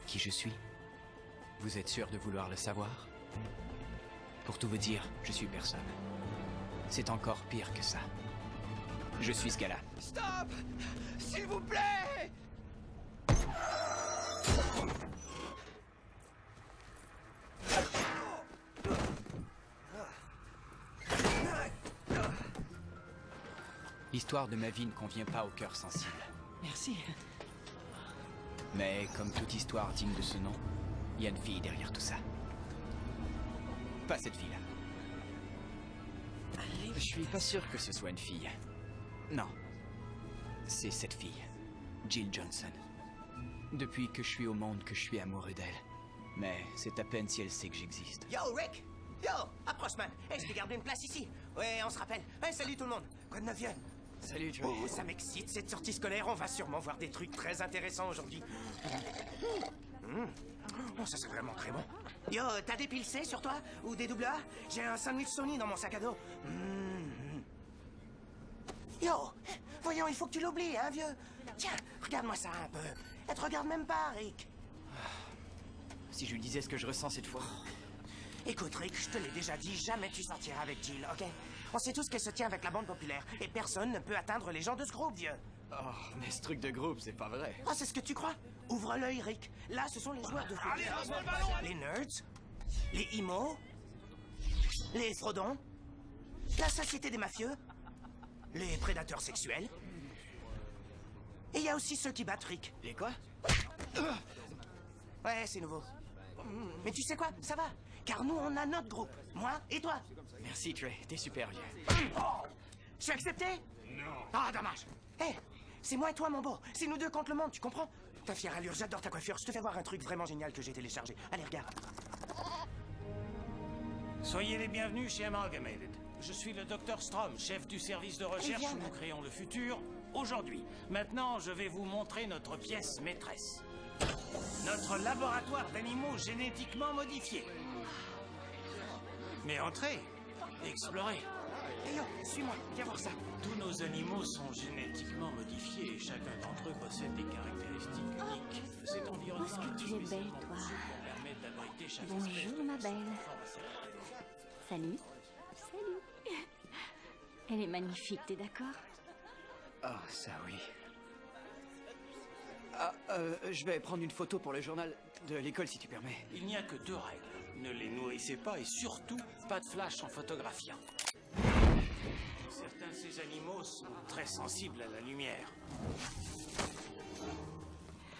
qui je suis? Vous êtes sûr de vouloir le savoir? Pour tout vous dire, je suis personne. C'est encore pire que ça. Je suis ce gars-là. Stop! S'il vous plaît! L'histoire de ma vie ne convient pas au cœur sensible. Merci. Mais comme toute histoire digne de ce nom, il y a une fille derrière tout ça. Pas cette fille-là. Je suis pas sûr que ce soit une fille. Non. C'est cette fille. Jill Johnson. Depuis que je suis au monde que je suis amoureux d'elle. Mais c'est à peine si elle sait que j'existe. Yo, Rick! Yo! Approche, man! Hey, je t'ai gardé une place ici! Ouais, on se rappelle. Hey, salut tout le monde! Quoi de neuf? Salut, Joe. Oh, ça m'excite, cette sortie scolaire. On va sûrement voir des trucs très intéressants aujourd'hui. Oh, ça c'est vraiment très bon. Yo, t'as des piles C sur toi? Ou des double A? J'ai un sandwich Sony dans mon sac à dos. Yo! Voyons, il faut que tu l'oublies, hein, vieux? Tiens, regarde-moi ça un peu. Elle te regarde même pas, Rick. Si je lui disais ce que je ressens cette fois... Écoute, Rick, je te l'ai déjà dit, jamais tu sortiras avec Jill, ok? On sait tous qu'elle se tient avec la bande populaire, et personne ne peut atteindre les gens de ce groupe, vieux. Oh, mais ce truc de groupe, c'est pas vrai. Oh, c'est ce que tu crois? Ouvre l'œil, Rick. Là, ce sont les joueurs de foot. Les nerds, les imos, les frodons, la société des mafieux, les prédateurs sexuels. Et il y a aussi ceux qui battent Rick. Les quoi? Ouais, c'est nouveau. Mais tu sais quoi? Ça va. Car nous, on a notre groupe. Moi et toi. Merci, Trey. T'es super vieux. Je suis accepté? Non. Ah, dommage. Hé, c'est moi et toi, mon beau. C'est nous deux contre le monde, tu comprends? Ta fière allure, j'adore ta coiffure. Je te fais voir un truc vraiment génial que j'ai téléchargé. Allez, regarde. Soyez les bienvenus chez Amalgamated. Je suis le Dr Strom, chef du service de recherche où nous créons le futur, aujourd'hui. Maintenant, je vais vous montrer notre pièce maîtresse. Notre laboratoire d'animaux génétiquement modifiés. Mais entrez, explorez. Hé yo, suis-moi, viens voir ça. Tous nos animaux sont génétiquement modifiés et chacun d'entre eux possède des caractéristiques uniques. Cet environnement Est-ce que tu es belle, toi? Bonjour, ma belle. Salut. Salut. Elle est magnifique, t'es d'accord? Ah, ça oui. Ah, je vais prendre une photo pour le journal de l'école, si tu permets. Il n'y a que 2 règles. Ne les nourrissez pas et surtout, pas de flash en photographiant. Certains de ces animaux sont très sensibles à la lumière.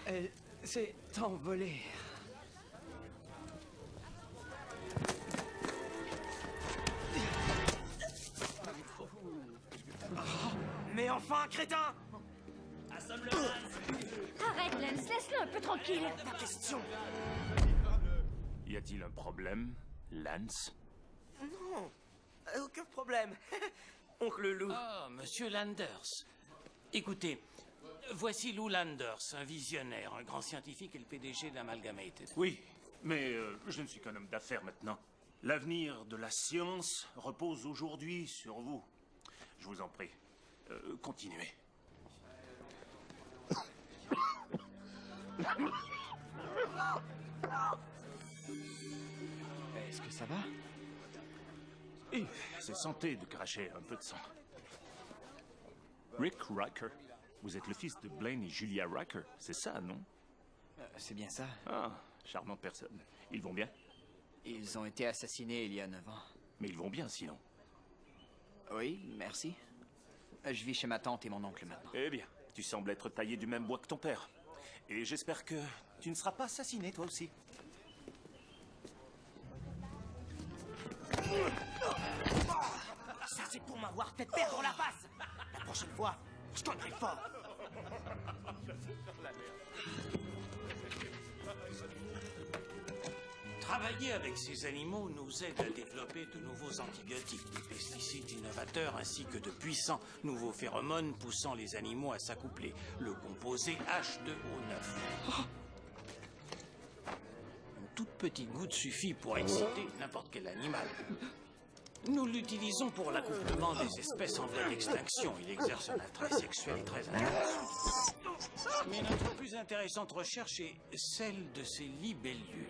Elle s'est envolée. Mais enfin, crétin! Arrête, Lance, laisse-le un peu tranquille. Ta question. Y a-t-il un problème, Lance? Non, aucun problème. Oncle Lou. Ah, monsieur Landers. Écoutez, voici Lou Landers, un visionnaire, un grand scientifique et le PDG d'Amalgamated. Oui, mais je ne suis qu'un homme d'affaires maintenant. L'avenir de la science repose aujourd'hui sur vous. Je vous en prie, continuez. Est-ce que ça va? Et c'est santé de cracher un peu de sang. Rick Riker, vous êtes le fils de Blaine et Julia Riker, c'est ça, non? C'est bien ça. Ah, charmante personne. Ils vont bien? Ils ont été assassinés il y a 9 ans. Mais ils vont bien, sinon. Oui, merci. Je vis chez ma tante et mon oncle maintenant. Eh bien, tu sembles être taillé du même bois que ton père. Et j'espère que tu ne seras pas assassiné, toi aussi. Ça, c'est pour m'avoir fait perdre la face. La prochaine fois, je cognerai fort. Travailler avec ces animaux nous aide à développer de nouveaux antibiotiques, des pesticides innovateurs ainsi que de puissants nouveaux phéromones poussant les animaux à s'accoupler. Le composé H2O9. Une toute petite goutte suffit pour exciter n'importe quel animal. Nous l'utilisons pour l'accouplement des espèces en voie d'extinction. Il exerce un attrait sexuel très intéressant. Mais notre plus intéressante recherche est celle de ces libellules.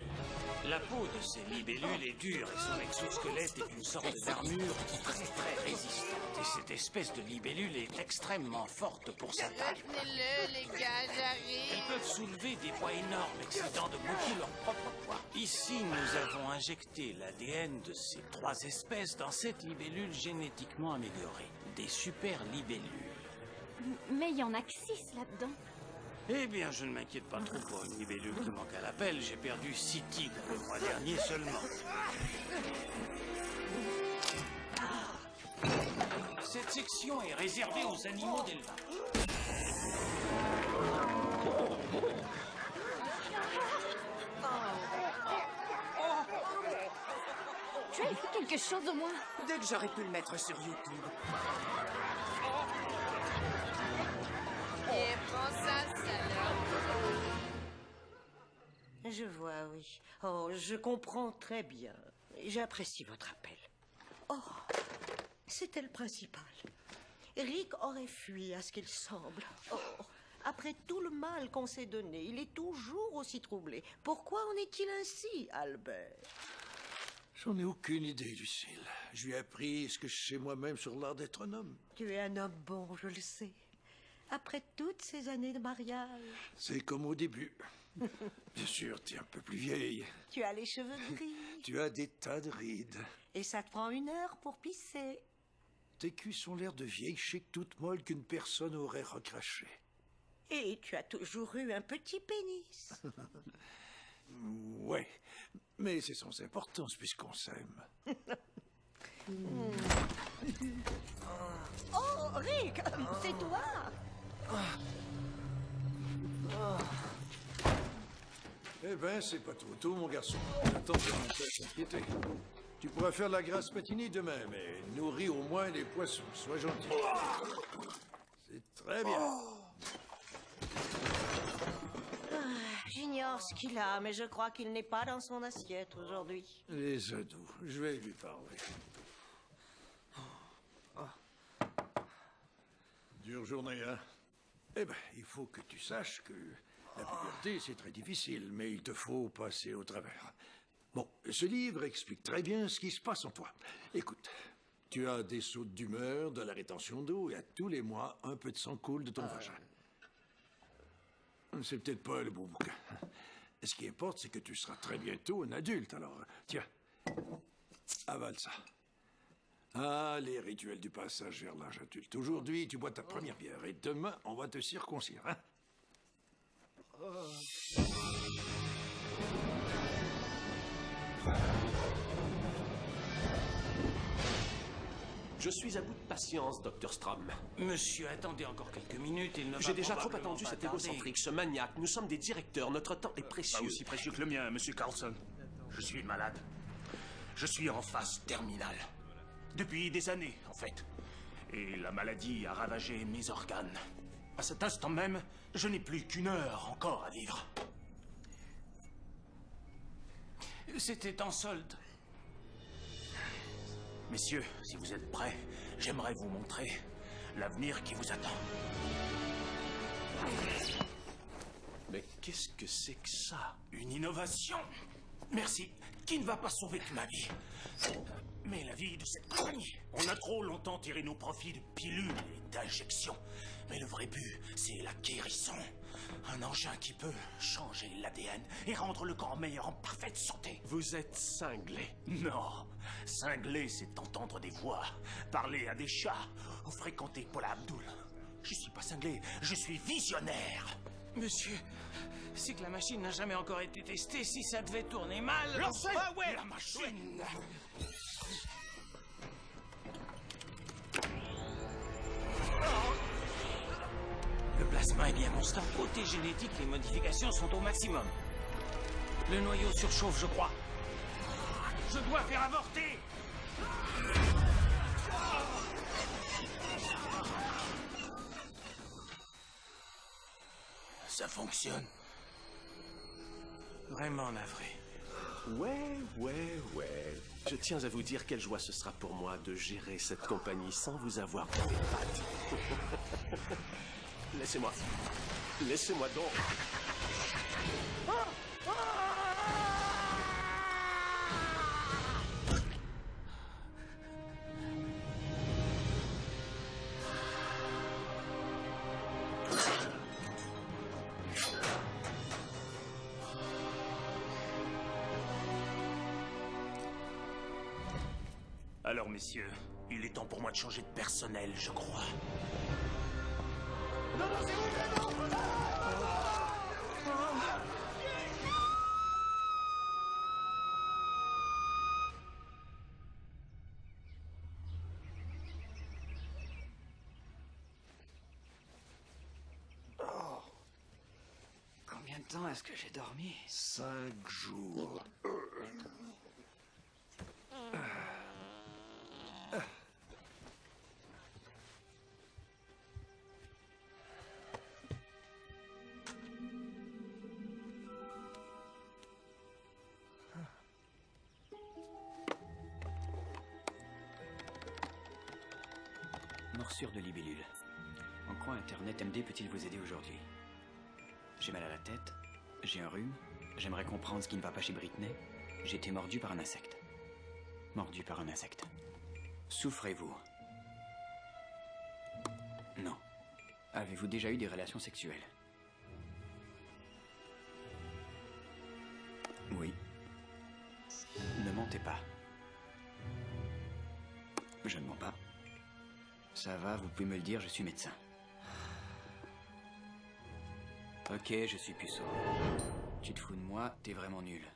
La peau de ces libellules est dure et son exosquelette est une sorte d'armure très résistante. Et cette espèce de libellule est extrêmement forte pour sa taille. Retenez-le, les gars, j'arrive. Elles peuvent soulever des poids énormes, excédant de beaucoup leur propre poids. Ici, nous avons injecté l'ADN de ces 3 espèces dans cette libellule génétiquement améliorée. Des super libellules. Mais il y en a que 6 là-dedans. Eh bien, je ne m'inquiète pas trop pour une libellule qui manque à l'appel. J'ai perdu 6 tigres le mois dernier seulement. Cette section est réservée aux animaux d'élevage. Tu as fait quelque chose au moins? Dès que j'aurais pu le mettre sur YouTube. Et prends ça, salope. Je vois, oui. Oh, je comprends très bien. J'apprécie votre appel. Oh, c'était le principal. Rick aurait fui à ce qu'il semble. Oh, après tout le mal qu'on s'est donné, il est toujours aussi troublé. Pourquoi en est-il ainsi, Albert? J'en ai aucune idée, Lucille. Je lui ai appris ce que je sais moi-même sur l'art d'être un homme. Tu es un homme bon, je le sais. Après toutes ces années de mariage. C'est comme au début. Bien sûr, tu es un peu plus vieille. Tu as les cheveux gris. Tu as des tas de rides. Et ça te prend 1 heure pour pisser. Tes cuisses ont l'air de vieilles chic toutes molles qu'une personne aurait recraché. Et tu as toujours eu un petit pénis. Ouais, mais c'est sans importance puisqu'on s'aime. Oh, Rick, c'est toi? Eh ben, c'est pas trop tôt, mon garçon. Attends, je vais s'inquiéter. Tu pourras faire de la grasse patinée demain, mais nourris au moins les poissons. Sois gentil. C'est très bien. J'ignore ce qu'il a, mais je crois qu'il n'est pas dans son assiette aujourd'hui. Les ados, je vais lui parler. Dure journée, hein? Eh ben, il faut que tu saches que la puberté, c'est très difficile, mais il te faut passer au travers. Bon, ce livre explique très bien ce qui se passe en toi. Écoute, tu as des sautes d'humeur, de la rétention d'eau, et à tous les mois, un peu de sang coule de ton vagin. C'est peut-être pas le bon bouquin. Ce qui importe, c'est que tu seras très bientôt un adulte. Alors, tiens, avale ça. Ah, les rituels du passage vers l'âge adulte. Aujourd'hui, tu bois ta première bière et demain, on va te circoncire, hein? Je suis à bout de patience, Dr. Strom. Monsieur, attendez encore quelques minutes, il ne va J'ai déjà trop probablement attendu pas cet tarder. égocentrique, ce maniaque. Nous sommes des directeurs, notre temps est précieux. Pas aussi précieux que le mien, monsieur Carlson. Je suis malade. Je suis en phase terminale. Depuis des années, en fait. Et la maladie a ravagé mes organes. À cet instant même, je n'ai plus qu'1 heure encore à vivre. C'était en solde. Messieurs, si vous êtes prêts, j'aimerais vous montrer l'avenir qui vous attend. Mais qu'est-ce que c'est que ça? Une innovation. Merci. Qui ne va pas sauver que ma vie, mais la vie de cette compagnie. On a trop longtemps tiré nos profits de pilules et d'injections. Mais le vrai but, c'est la guérison. Un engin qui peut changer l'ADN et rendre le corps meilleur en parfaite santé. Vous êtes cinglé. Non. Cingler, c'est entendre des voix, parler à des chats ou fréquenter Paula Abdul. Je suis pas cinglé, je suis visionnaire. Monsieur, c'est que la machine n'a jamais encore été testée. Si ça devait tourner mal... Lancez Ah ouais, la machine. Le plasma est bien constant. Côté génétique, les modifications sont au maximum. Le noyau surchauffe, je crois. Je dois faire avorter. Ça fonctionne. Vraiment navré. Ouais. Je tiens à vous dire quelle joie ce sera pour moi de gérer cette compagnie sans vous avoir dans les pattes. Laissez-moi. Laissez-moi donc. Alors, messieurs, il est temps pour moi de changer de personnel, je crois. Combien de temps est-ce que j'ai dormi? 5 jours. Morsure de libellule. En quoi Internet MD peut-il vous aider aujourd'hui? J'ai mal à la tête, j'ai un rhume, j'aimerais comprendre ce qui ne va pas chez Britney, j'ai été mordu par un insecte. Mordu par un insecte. Souffrez-vous? Non. Avez-vous déjà eu des relations sexuelles? Oui. Ne mentez pas. Je ne mens pas. Ça va, vous pouvez me le dire, je suis médecin. Ok, je suis puceau. Tu te fous de moi, t'es vraiment nul.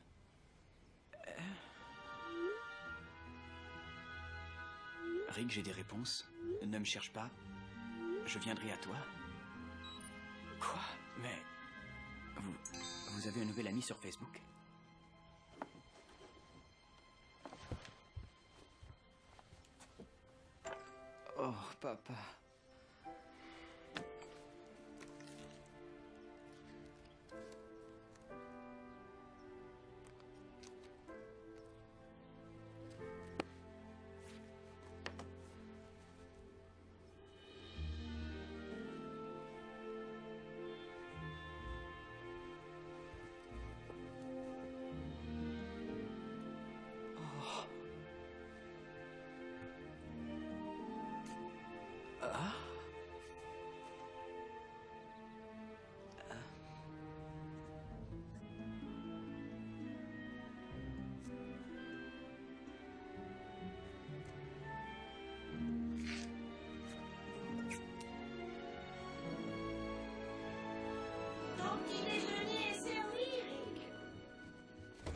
Rick, j'ai des réponses. Ne me cherche pas. Je viendrai à toi. Quoi? Mais... Vous avez un nouvel ami sur Facebook? Oh, papa.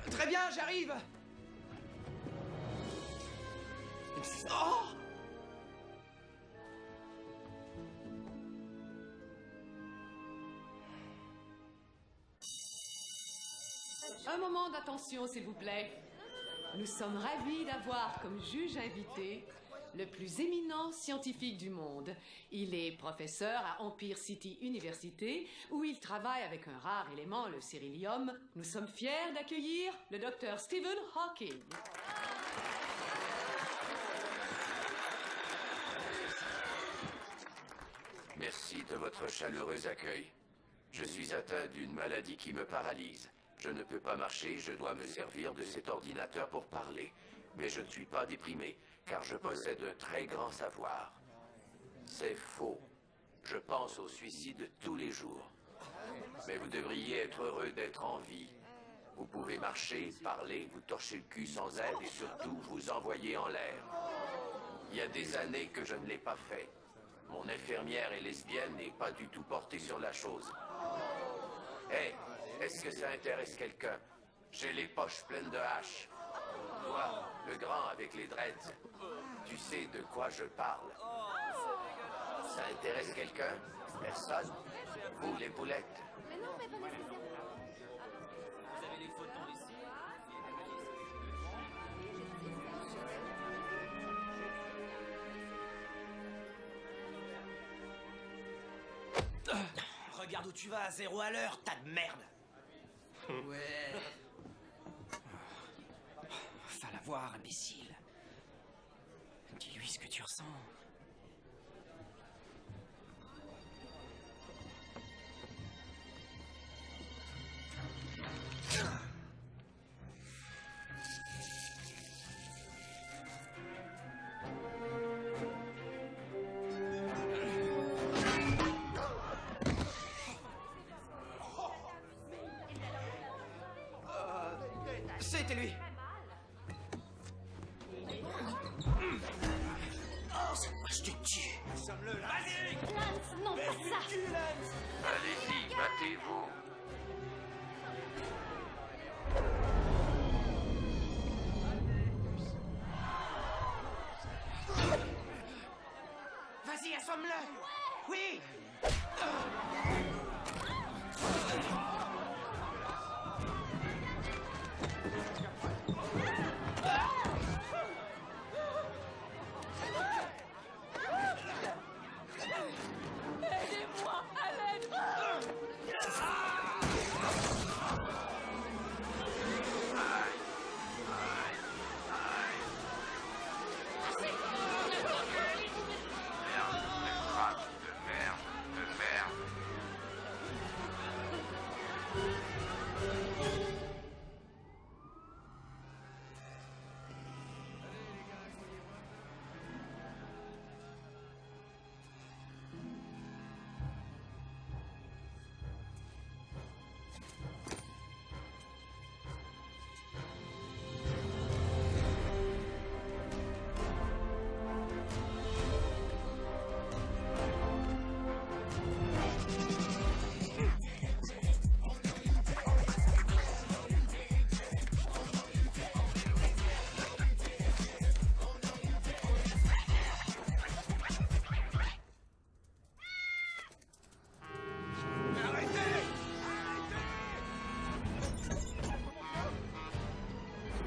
Très bien, j'arrive. Oh! Un moment d'attention, s'il vous plaît. Nous sommes ravis d'avoir comme juge invité le plus éminent scientifique du monde. Il est professeur à Empire City Université, où il travaille avec un rare élément, le cérilium. Nous sommes fiers d'accueillir le docteur Stephen Hawking. Merci de votre chaleureux accueil. Je suis atteint d'une maladie qui me paralyse. Je ne peux pas marcher, je dois me servir de cet ordinateur pour parler. Mais je ne suis pas déprimé, car je possède un très grand savoir. C'est faux. Je pense au suicide tous les jours. Mais vous devriez être heureux d'être en vie. Vous pouvez marcher, parler, vous torcher le cul sans aide et surtout vous envoyer en l'air. Il y a des années que je ne l'ai pas fait. Mon infirmière est lesbienne et pas du tout portée sur la chose. Hé, est-ce que ça intéresse quelqu'un? J'ai les poches pleines de haches. Toi, le grand avec les dreads, tu sais de quoi je parle. Ça intéresse quelqu'un? Personne? Vous, les boulettes? Mais non, mais pas nécessairement. Vous avez des photons ici? Regarde où tu vas, 0 à l'heure, tas de merde. Ouais. Va la voir, imbécile. Dis-lui ce que tu ressens. Arrêtez-lui! Oh, c'est moi, je te tue. Sommes-le là. Lance, non, pas ça. Allez-y, battez-vous. Vas-y, assomme-le. Oui. Aidez-moi, à l'aide!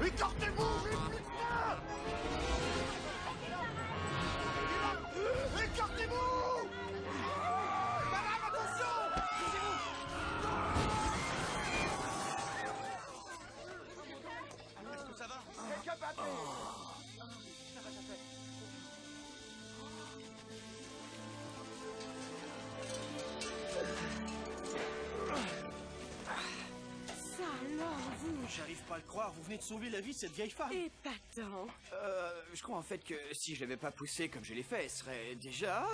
Écartez-vous, écartez-vous! Madame, attention! Est-ce que ça va? Quelqu'un peut appeler? Ça alors, vous? J'arrive pas à le croire, vous venez de sauver la vie de cette vieille femme. Épatant. Je crois en fait que si je l'avais pas poussé comme je l'ai fait, elle serait déjà...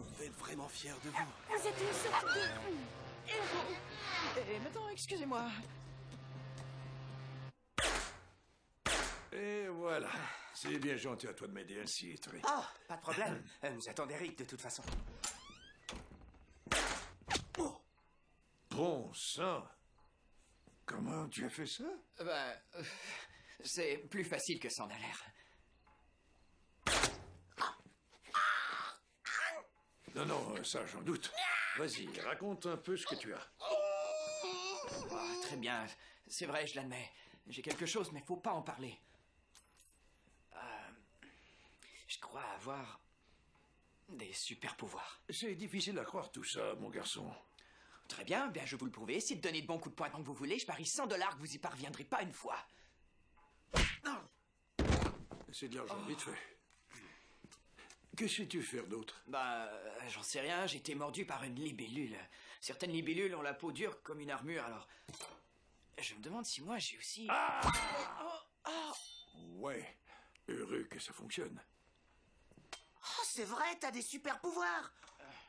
On peut être vraiment fiers de vous. Vous êtes une sorte de héros. Et maintenant, excusez-moi. Et voilà. C'est bien gentil à toi de m'aider ainsi, Trey. Oh, pas de problème. Nous attendons Rick de toute façon. Bon sang. Comment tu as fait ça? C'est plus facile que ça en a l'air. Non, non, ça j'en doute. Vas-y, raconte un peu ce que tu as. Très bien, c'est vrai, je l'admets. J'ai quelque chose, mais faut pas en parler. Je crois avoir des super pouvoirs. C'est difficile à croire tout ça, mon garçon. Très bien, bien je vais vous le prouver. Si de donner de bons coups de poing tant que vous voulez, je parie $100 que vous y parviendrez pas une fois. C'est de l'argent vite fait. Que sais-tu faire d'autre? J'en sais rien, j'ai été mordu par une libellule. Certaines libellules ont la peau dure comme une armure, alors... Je me demande si moi j'ai aussi... Ouais, heureux que ça fonctionne. Oh, c'est vrai, t'as des super pouvoirs.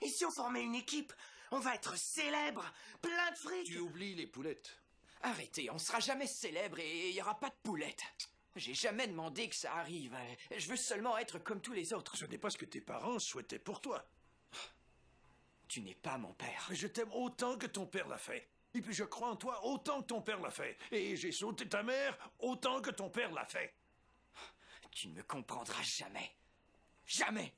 Et si on formait une équipe, on va être célèbre, plein de fric. Tu oublies les poulettes. Arrêtez, on sera jamais célèbre et il y aura pas de poulettes. J'ai jamais demandé que ça arrive. Je veux seulement être comme tous les autres. Ce n'est pas ce que tes parents souhaitaient pour toi. Tu n'es pas mon père. Je t'aime autant que ton père l'a fait. Et puis je crois en toi autant que ton père l'a fait. Et j'ai sauté ta mère autant que ton père l'a fait. Tu ne me comprendras jamais. Jamais!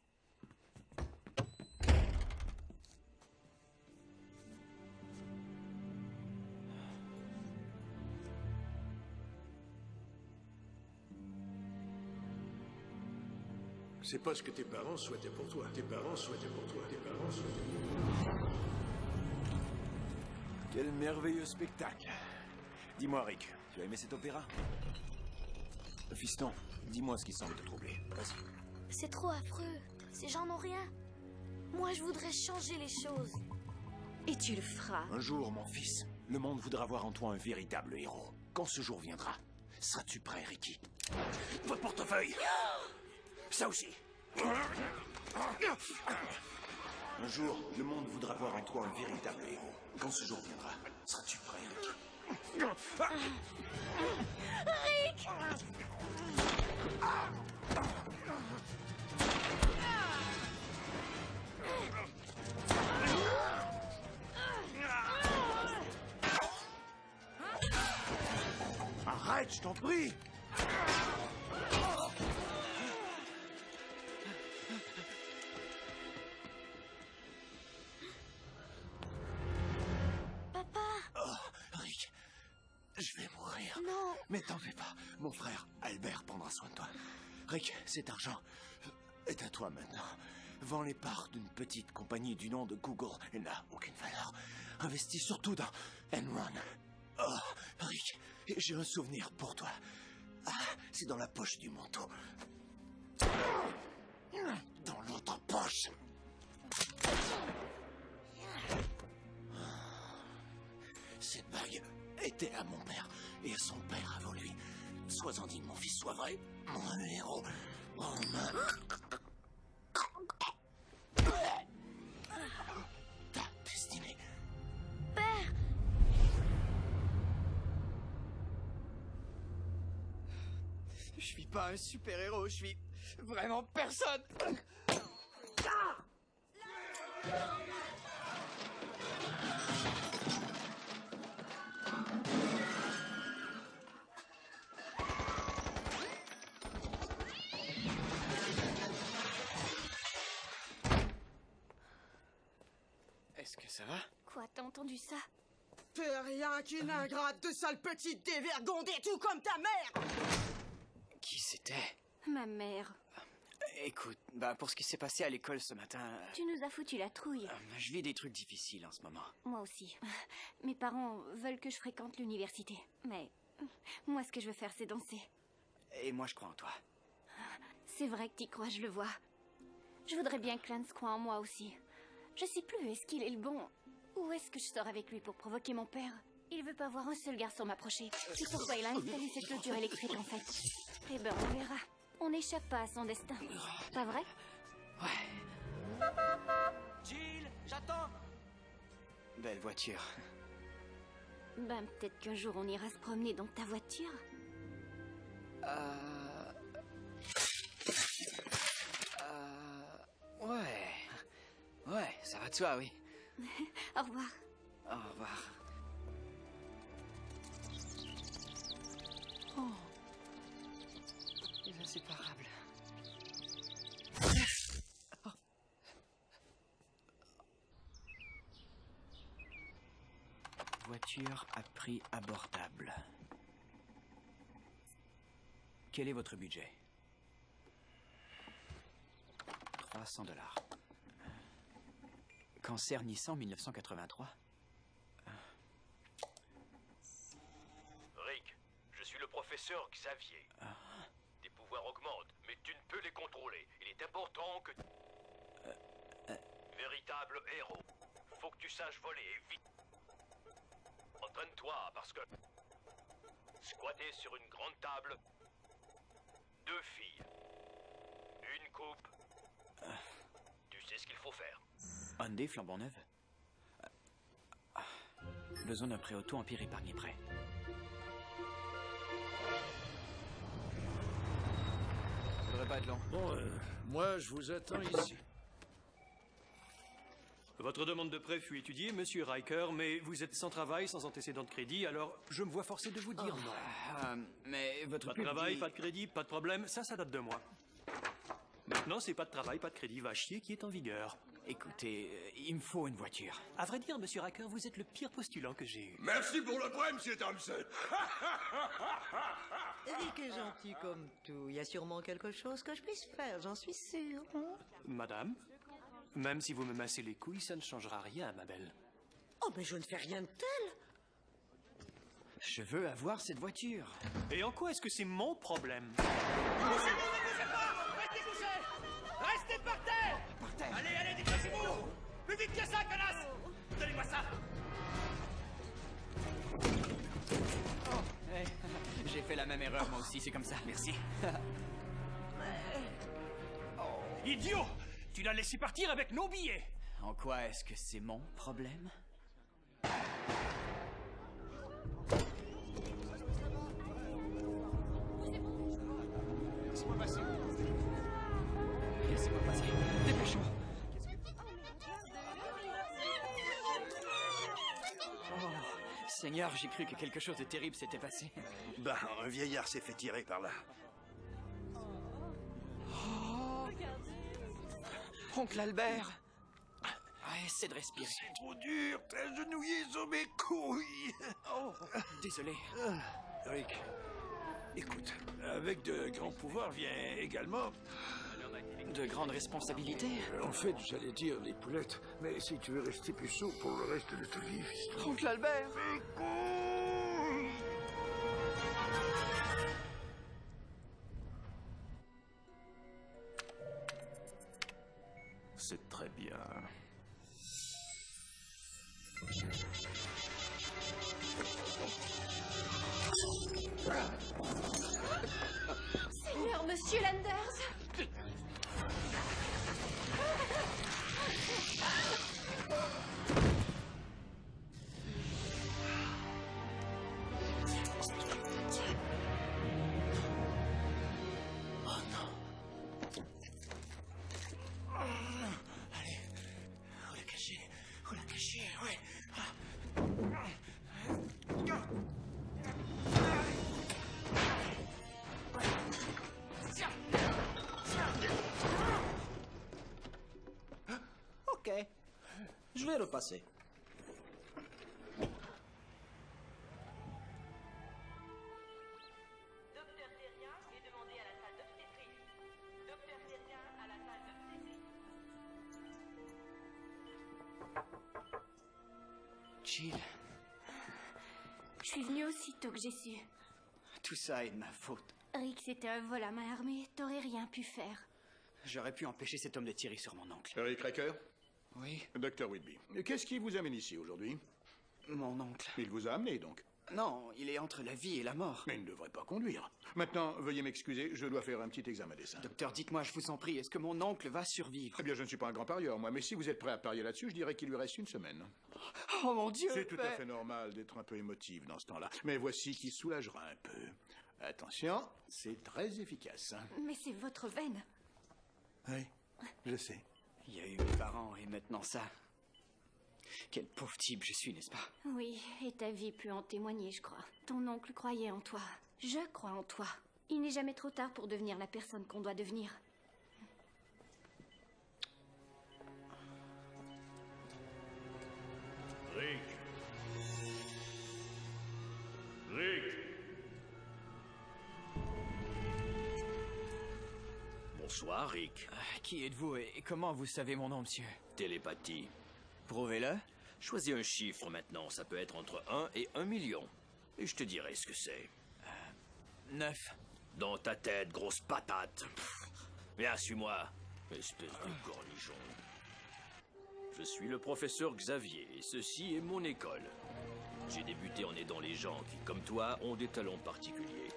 C'est pas ce que tes parents souhaitaient pour toi. Tes parents souhaitaient pour toi. Tes parents souhaitaient pour toi. Quel merveilleux spectacle. Dis-moi, Rick, tu as aimé cet opéra? Fiston, dis-moi ce qui semble te troubler. Vas-y. C'est trop affreux. Ces gens n'ont rien. Moi, je voudrais changer les choses. Et tu le feras. Un jour, mon fils, le monde voudra voir en toi un véritable héros. Quand ce jour viendra, seras-tu prêt, Ricky? Votre portefeuille! Ça aussi! Un jour, le monde voudra voir en toi un véritable héros. Quand ce jour viendra, seras-tu prêt, Rick? Rick! Arrête, je t'en prie! Papa! Oh, Rick, je vais mourir. Non! Mais t'en fais pas, mon frère Albert prendra soin de toi. Rick, cet argent est à toi maintenant. Vends les parts d'une petite compagnie du nom de Google. Elle n'a aucune valeur. Investis surtout dans Enron. Oh, Rick, j'ai un souvenir pour toi. Ah, c'est dans la poche du manteau. Dans l'autre poche. Cette bague était à mon père et à son père avant lui. Sois-en digne, mon fils, sois vrai, mon héros. Oh, ta destinée. Père! Je suis pas un super-héros, je suis vraiment personne. Est-ce que ça va? Quoi, t'as entendu ça? T'es rien qu'une ingrate de sale petite dévergondée, tout comme ta mère! Qui c'était? Ma mère. Écoute, pour ce qui s'est passé à l'école ce matin... Tu nous as foutu la trouille. Je vis des trucs difficiles en ce moment. Moi aussi. Mes parents veulent que je fréquente l'université. Mais moi, ce que je veux faire, c'est danser. Et moi, je crois en toi. C'est vrai que t'y crois, je le vois. Je voudrais bien que Lance croie en moi aussi. Je sais plus, est-ce qu'il est le bon? Ou est-ce que je sors avec lui pour provoquer mon père? Il veut pas voir un seul garçon m'approcher. C'est pourquoi il a installé cette clôture électrique, en fait. Eh ben, on verra. On n'échappe pas à son destin. Pas vrai? Ouais. Jill, j'attends. Belle voiture. Ben, peut-être qu'un jour on ira se promener dans ta voiture. Ouais. Ouais, ça va de soi, oui. Au revoir. Au revoir. Oh. Les inséparables. Oh. Voiture à prix abordable. Quel est votre budget? 300 $. Cancer Nissan 1983. Rick, je suis le professeur Xavier. Tes pouvoirs augmentent, mais tu ne peux les contrôler. Il est important que... Véritable héros. Faut que tu saches voler et vite. Entraîne-toi, parce que... Squatter sur une grande table... 2 filles. Une coupe. Tu sais ce qu'il faut faire. Hyundai flambant neuve. Besoin d'un prêt auto Empire épargne prêt. Ça devrait pas être long. Bon, moi, je vous attends ici. Votre demande de prêt fut étudiée, monsieur Riker, mais vous êtes sans travail, sans antécédent de crédit, alors je me vois forcé de vous dire non. Mais votre Pas de travail, pas de crédit, pas de problème, ça date de moi. Maintenant, c'est pas de travail, pas de crédit, va chier qui est en vigueur. Écoutez, il me faut une voiture. À vrai dire, monsieur Riker, vous êtes le pire postulant que j'ai eu. Merci pour le prêt, monsieur Thompson. Rick est gentil comme tout. Il y a sûrement quelque chose que je puisse faire, j'en suis sûre. Madame, même si vous me massez les couilles, ça ne changera rien, ma belle. Oh, mais je ne fais rien de tel. Je veux avoir cette voiture. Et en quoi est-ce que c'est mon problème? Bougez pas! Restez couchés! Restez par terre! Par terre! Allez, allez, déplacez-vous! Plus vite que ça, connasse! Donnez-moi ça! Oh, hey, j'ai fait la même erreur moi aussi, c'est comme ça, merci. Idiot! Tu l'as laissé partir avec nos billets! En quoi est-ce que c'est mon problème? Laissez-moi passer. Laissez-moi passer. Dépêchons. Oh, Seigneur, j'ai cru que quelque chose de terrible s'était passé. Ben, un vieillard s'est fait tirer par là. Oh. Oncle Albert. Essaie de respirer. C'est trop dur, t'es agenouillé sur mes couilles. Oh, désolé. Rick, écoute, avec de grands pouvoirs vient également... De grandes responsabilités. En fait, j'allais dire les poulettes, mais si tu veux rester puceau pour le reste de ta vie... Oncle Albert. Mes couilles. C'est très bien. Seigneur, Monsieur Landers! Oh non. Allez, faut la cacher, ouais. Ok, je vais repasser. Docteur Terrien est demandé à la salle d'obstétrique. Docteur Terrien à la salle d'obstétrique. Jill, Je suis venue aussitôt que j'ai su. tout ça est de ma faute. Rick, c'était un vol à main armée. T'aurais rien pu faire. J'aurais pu empêcher cet homme de tirer sur mon oncle. Rick Riker? Oui? Dr. Whitby. Qu'est-ce qui vous amène ici aujourd'hui? Mon oncle. Il vous a amené, donc? Non, il est entre la vie et la mort. Mais il ne devrait pas conduire. Maintenant, veuillez m'excuser, je dois faire un petit examen des seins. Docteur, dites-moi, je vous en prie, est-ce que mon oncle va survivre? Eh bien, je ne suis pas un grand parieur, moi, mais si vous êtes prêt à parier là-dessus, je dirais qu'il lui reste une semaine. Oh mon Dieu! C'est tout à fait normal d'être un peu émotif dans ce temps-là. Mais voici qui soulagera un peu. Attention, c'est très efficace. Mais c'est votre veine. Oui, je sais. Il y a eu mes parents et maintenant ça. Quel pauvre type je suis, n'est-ce pas? Oui, et ta vie peut en témoigner, je crois. Ton oncle croyait en toi. Je crois en toi. Il n'est jamais trop tard pour devenir la personne qu'on doit devenir. Rick. Rick. Bonsoir, Rick. Qui êtes-vous et comment vous savez mon nom, monsieur? Télépathie. Prouvez-le. Choisis un chiffre maintenant, ça peut être entre 1 et 1 million. Et je te dirai ce que c'est. 9. Dans ta tête, grosse patate. Viens, suis-moi, espèce de cornichon. Je suis le professeur Xavier, et ceci est mon école. J'ai débuté en aidant les gens qui, comme toi, ont des talents particuliers.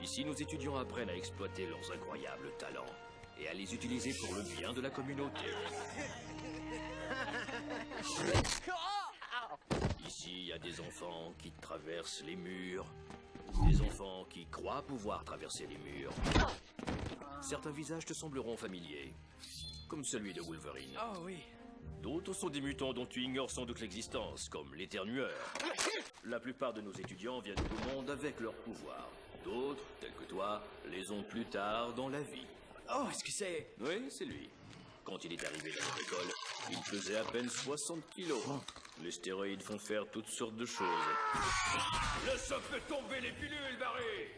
Ici, nos étudiants apprennent à exploiter leurs incroyables talents et à les utiliser pour le bien de la communauté. Ici, il y a des enfants qui traversent les murs, des enfants qui croient pouvoir traverser les murs. Certains visages te sembleront familiers, comme celui de Wolverine. Oh oui. D'autres sont des mutants dont tu ignores sans doute l'existence, comme l'éternueur. La plupart de nos étudiants viennent au monde avec leur pouvoir. D'autres, tels que toi, les ont plus tard dans la vie. Oh, est-ce que c'est... Oui, c'est lui. Quand il est arrivé dans l'école, il pesait à peine 60 kilos. Les stéroïdes font faire toutes sortes de choses. Le choc fait tomber les pilules, Barry!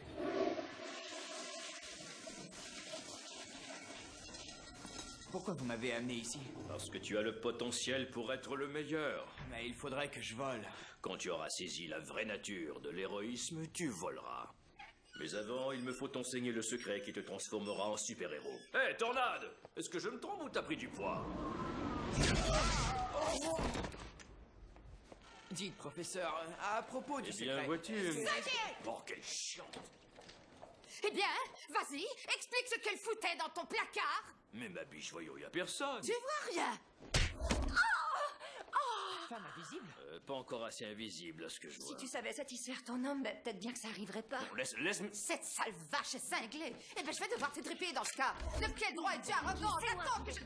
Pourquoi vous m'avez amené ici? Parce que tu as le potentiel pour être le meilleur. Mais il faudrait que je vole. Quand tu auras saisi la vraie nature de l'héroïsme, tu voleras. Mais avant, il me faut t'enseigner le secret qui te transformera en super-héros. Hé, Tornade! Est-ce que je me trompe ou t'as pris du poids? Dites, professeur, à propos du secret... Eh bien, vois-tu... Xavier! Oh, quelle chiante! Eh bien, vas-y, explique ce qu'elle foutait dans ton placard. Mais ma biche, voyons, y a personne. Tu vois rien. Femme invisible? Pas encore assez invisible à ce que je vois. Si tu savais satisfaire ton homme, ben, peut-être bien que ça arriverait pas. Bon, laisse... Cette sale vache est cinglée. Eh ben, je vais devoir te tripper dans ce cas. De quel droit es-tu arrogant? Attends que je...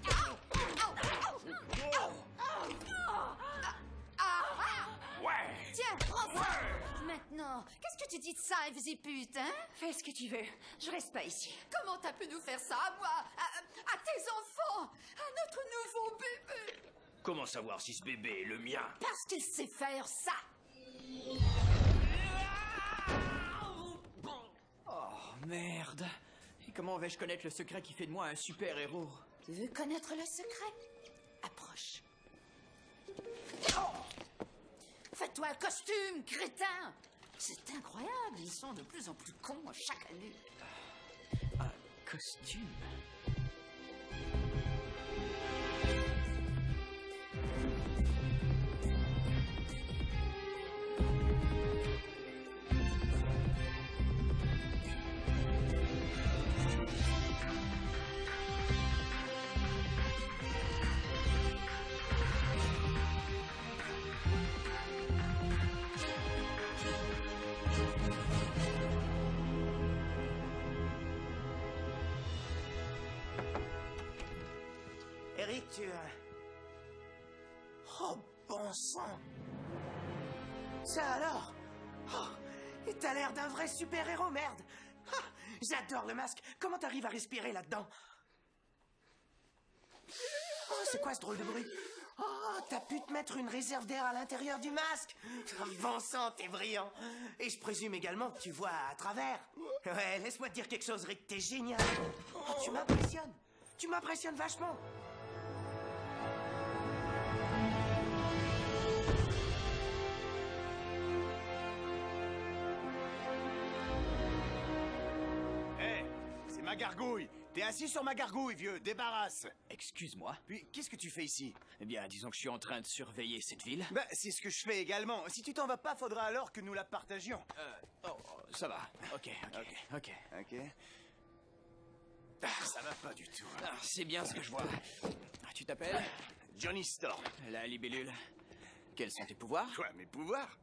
Ouais! Tiens, prends ça! Maintenant, qu'est-ce que tu dis de ça, invisi-pute, hein? Fais ce que tu veux. Je reste pas ici. Comment t'as pu nous faire ça, à moi, à tes enfants, à notre nouveau bébé? Comment savoir si ce bébé est le mien? Parce qu'il sait faire ça! Oh, merde. Et comment vais-je connaître le secret qui fait de moi un super-héros? Tu veux connaître le secret? Approche. Fais-toi un costume, crétin! C'est incroyable, ils sont de plus en plus cons chaque année. Un costume? Eric, tu... Oh, bon sang! Ça alors? Oh, et t'as l'air d'un vrai super-héros, merde! Ah, j'adore le masque! Comment t'arrives à respirer là-dedans? Oh, c'est quoi ce drôle de bruit? Oh, t'as pu te mettre une réserve d'air à l'intérieur du masque? Bon sang, t'es brillant! Et je présume également que tu vois à travers. Ouais, laisse-moi te dire quelque chose, Rick, t'es génial! Oh, tu m'impressionnes! Tu m'impressionnes vachement! C'est ma gargouille. T'es assis sur ma gargouille, vieux. Débarrasse. Excuse-moi. Puis, qu'est-ce que tu fais ici? Eh bien, disons que je suis en train de surveiller cette ville. Bah, c'est ce que je fais également. Si tu t'en vas pas, faudra alors que nous la partagions. Ça va. Ok. Ça va pas du tout. Ah, c'est bien ce que je vois. Tu t'appelles? Johnny Storm. La libellule. Quels sont tes pouvoirs? Quoi, mes pouvoirs?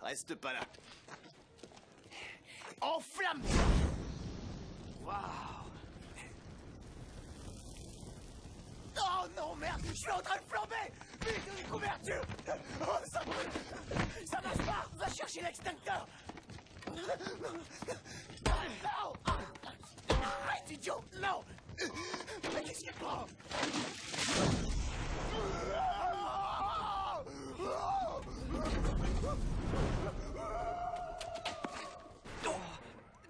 Reste pas là. Enflamme! Waouh! Oh non, merde! Je suis en train de flamber! Vite, une couverture! Oh, ça brûle! Ça marche pas! Va chercher l'extincteur! Non! Arrête, idiot! Non! Mais qu'est-ce qu'il prend?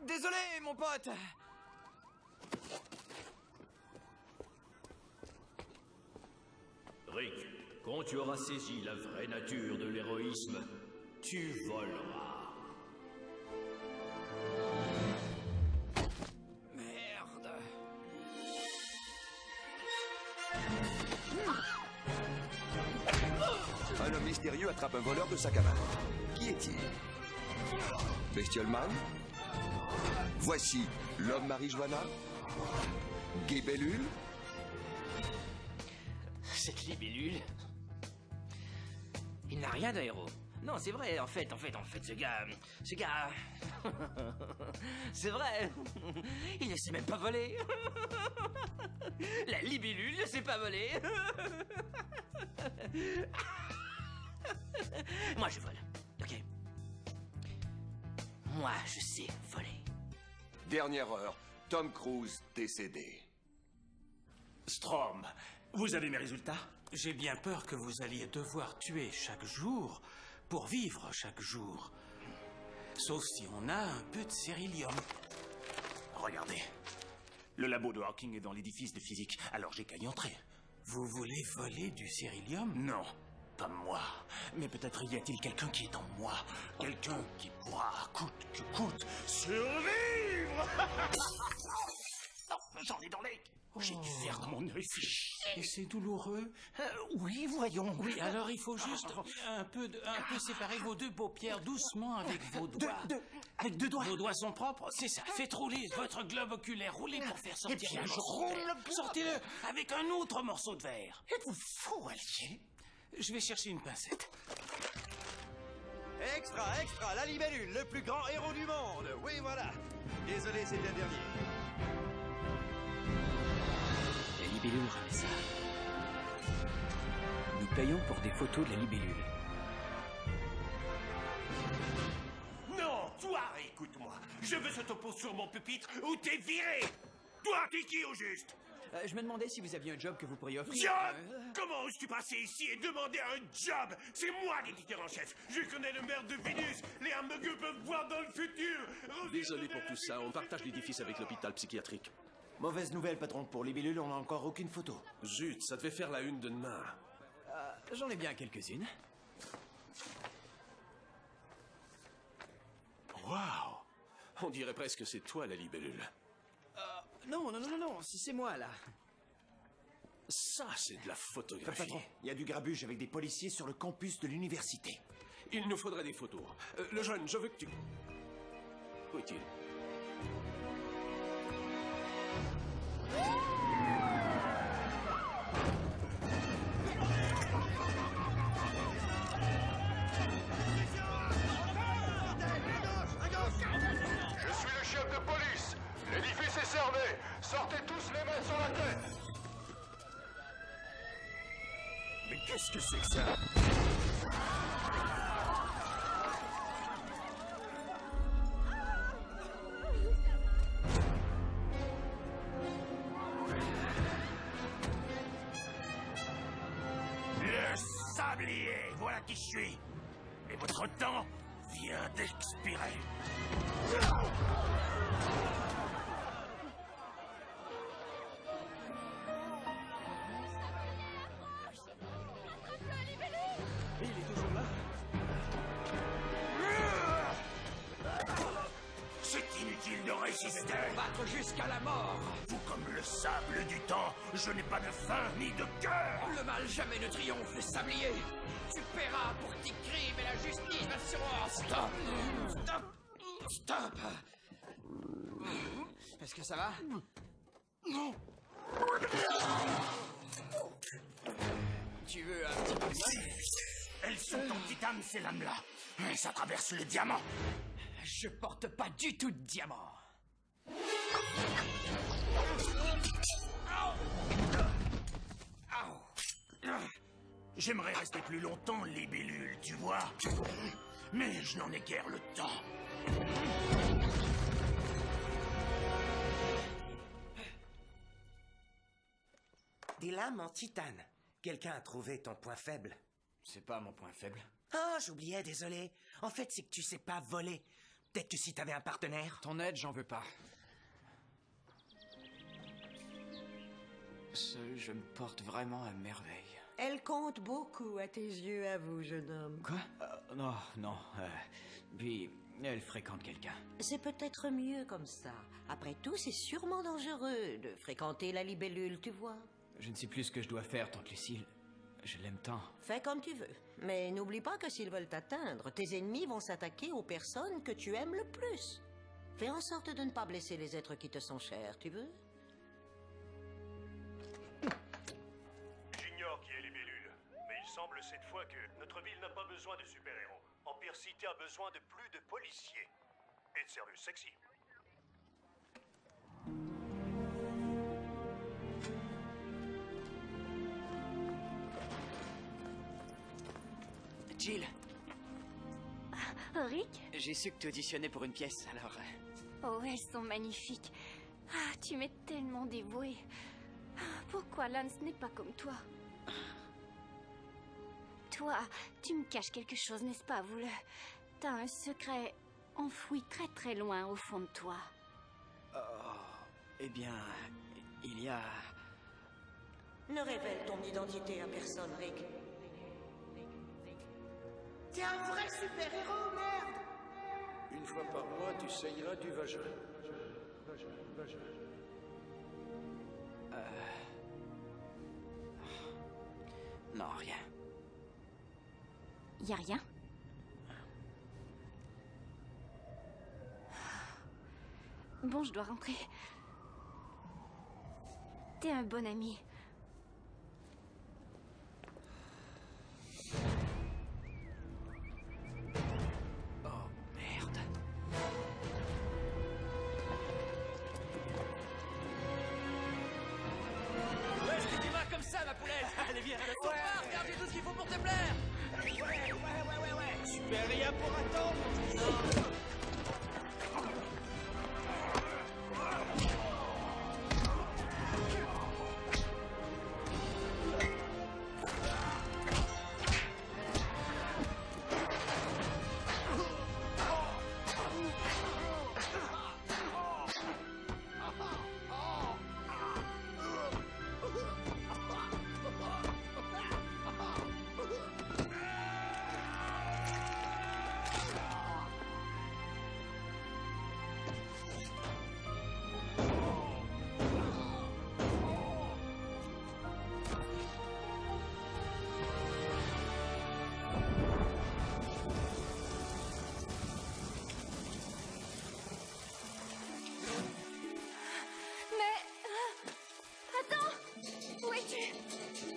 Désolé, mon pote! Rick, quand tu auras saisi la vraie nature de l'héroïsme, tu voleras. Merde. Un homme mystérieux attrape un voleur de sac à main. Qui est-il? Bestiolman? Voici l'homme marijuana? Guébellule? Cette libellule... Il n'a rien de héros. Non, c'est vrai, en fait, ce gars... C'est vrai. Il ne sait même pas voler. La libellule ne sait pas voler. Moi, je vole. Ok. Moi, je sais voler. Dernière heure, Tom Cruise décédé. Strom, vous avez mes résultats? J'ai bien peur que vous alliez devoir tuer chaque jour pour vivre chaque jour. Sauf si on a un peu de cérylium. Regardez. Le labo de Hawking est dans l'édifice de physique, alors j'ai qu'à y entrer. Vous voulez voler du cérylium? Non, pas moi. Mais peut-être y a-t-il quelqu'un qui est en moi. Quelqu'un qui pourra, coûte que coûte, survivre. Oh, j'en ai dans les... J'ai dû faire mon œil. Et c'est douloureux? Oui, voyons. Oui, alors il faut juste un peu séparer vos deux paupières doucement avec vos doigts. Avec deux doigts? Vos doigts sont propres, c'est ça. Faites rouler votre globe oculaire. Roulez pour faire sortir Eh bien, le je morceau de roule verre. le globe. Sortez-le avec un autre morceau de verre. Êtes-vous fou, Allier? Je vais chercher une pincette. Extra, extra, la libellule, le plus grand héros du monde. Oui, voilà. Désolé, c'était le dernier. La libellule remet ça. Nous payons pour des photos de la libellule. Non, toi, écoute-moi. Je veux ce topo sur mon pupitre ou t'es viré. Toi, t'es qui au juste? Je me demandais si vous aviez un job que vous pourriez offrir. Job? Comment oses-tu passer ici et demander un job? C'est moi l'éditeur en chef. Je connais le maire de Vénus. Les hamburgers peuvent voir dans le futur. Désolé pour tout ça, on partage l'édifice avec l'hôpital psychiatrique. Mauvaise nouvelle, patron. Pour les libellules, on n'a encore aucune photo. Zut, ça devait faire la une de demain. J'en ai bien quelques-unes. Waouh! On dirait presque que c'est toi la libellule. Non, c'est moi, là. Ça, c'est de la photographie. Patron, il y a du grabuge avec des policiers sur le campus de l'université. Il nous faudrait des photos. Le jeune, je veux que tu... Où est-il? Je suis le chef de police. L'édifice est cerné. Sortez tous les mains sur la tête. Mais qu'est-ce que c'est que ça? Le sablier, voilà qui je suis. Et votre temps vient d'expirer. Il est toujours là? C'est inutile de résister. Battre jusqu'à la mort. Tout comme le sable du temps, je n'ai pas de faim ni de cœur. Le mal jamais ne triomphe, le sablier. Tu paieras pour tes crimes et la justice va sur... Stop! Stop! Stop! Est-ce que ça va? Non. Tu veux un petit peu de main? Elles sont en titane, ces lames-là. Ça traverse le diamant. Je porte pas du tout de diamant. J'aimerais rester plus longtemps, libellule, tu vois. Mais je n'en ai guère le temps. Des lames en titane. Quelqu'un a trouvé ton point faible. C'est pas mon point faible. Ah, j'oubliais, désolé. En fait, c'est que tu sais pas voler. Peut-être que si t'avais un partenaire... Ton aide, j'en veux pas. Seul, je me porte vraiment à merveille. Elle compte beaucoup à tes yeux, à vous, jeune homme. Quoi? Non. Puis, elle fréquente quelqu'un. C'est peut-être mieux comme ça. Après tout, c'est sûrement dangereux de fréquenter la libellule, tu vois. Je ne sais plus ce que je dois faire, tante Lucille. Je l'aime tant. Fais comme tu veux. Mais n'oublie pas que s'ils veulent t'atteindre, tes ennemis vont s'attaquer aux personnes que tu aimes le plus. Fais en sorte de ne pas blesser les êtres qui te sont chers, tu veux? J'ignore qui est libellule, mais il semble cette fois que notre ville n'a pas besoin de super-héros. Empire City a besoin de plus de policiers. Et de services sexy. Jill, Rick? j'ai su que tu auditionnais pour une pièce, alors... Oh, elles sont magnifiques. Ah, tu m'es tellement dévouée. Ah, pourquoi Lance n'est pas comme toi? Toi, tu me caches quelque chose, n'est-ce pas, vous? T'as un secret enfoui très très loin au fond de toi. Oh, eh bien, il y a... Ne révèle ton identité à personne, Rick. T'es un vrai super-héros, merde! Une fois par mois, tu saigneras du vagin. Non, rien. Y a rien? Bon, je dois rentrer. T'es un bon ami. Oh, merde. Où est-ce que tu vas comme ça, ma poulette? Allez, viens, faut pas, regarde, j'ai tout ce qu'il faut pour te plaire. Ouais. Tu fais rien pour attendre.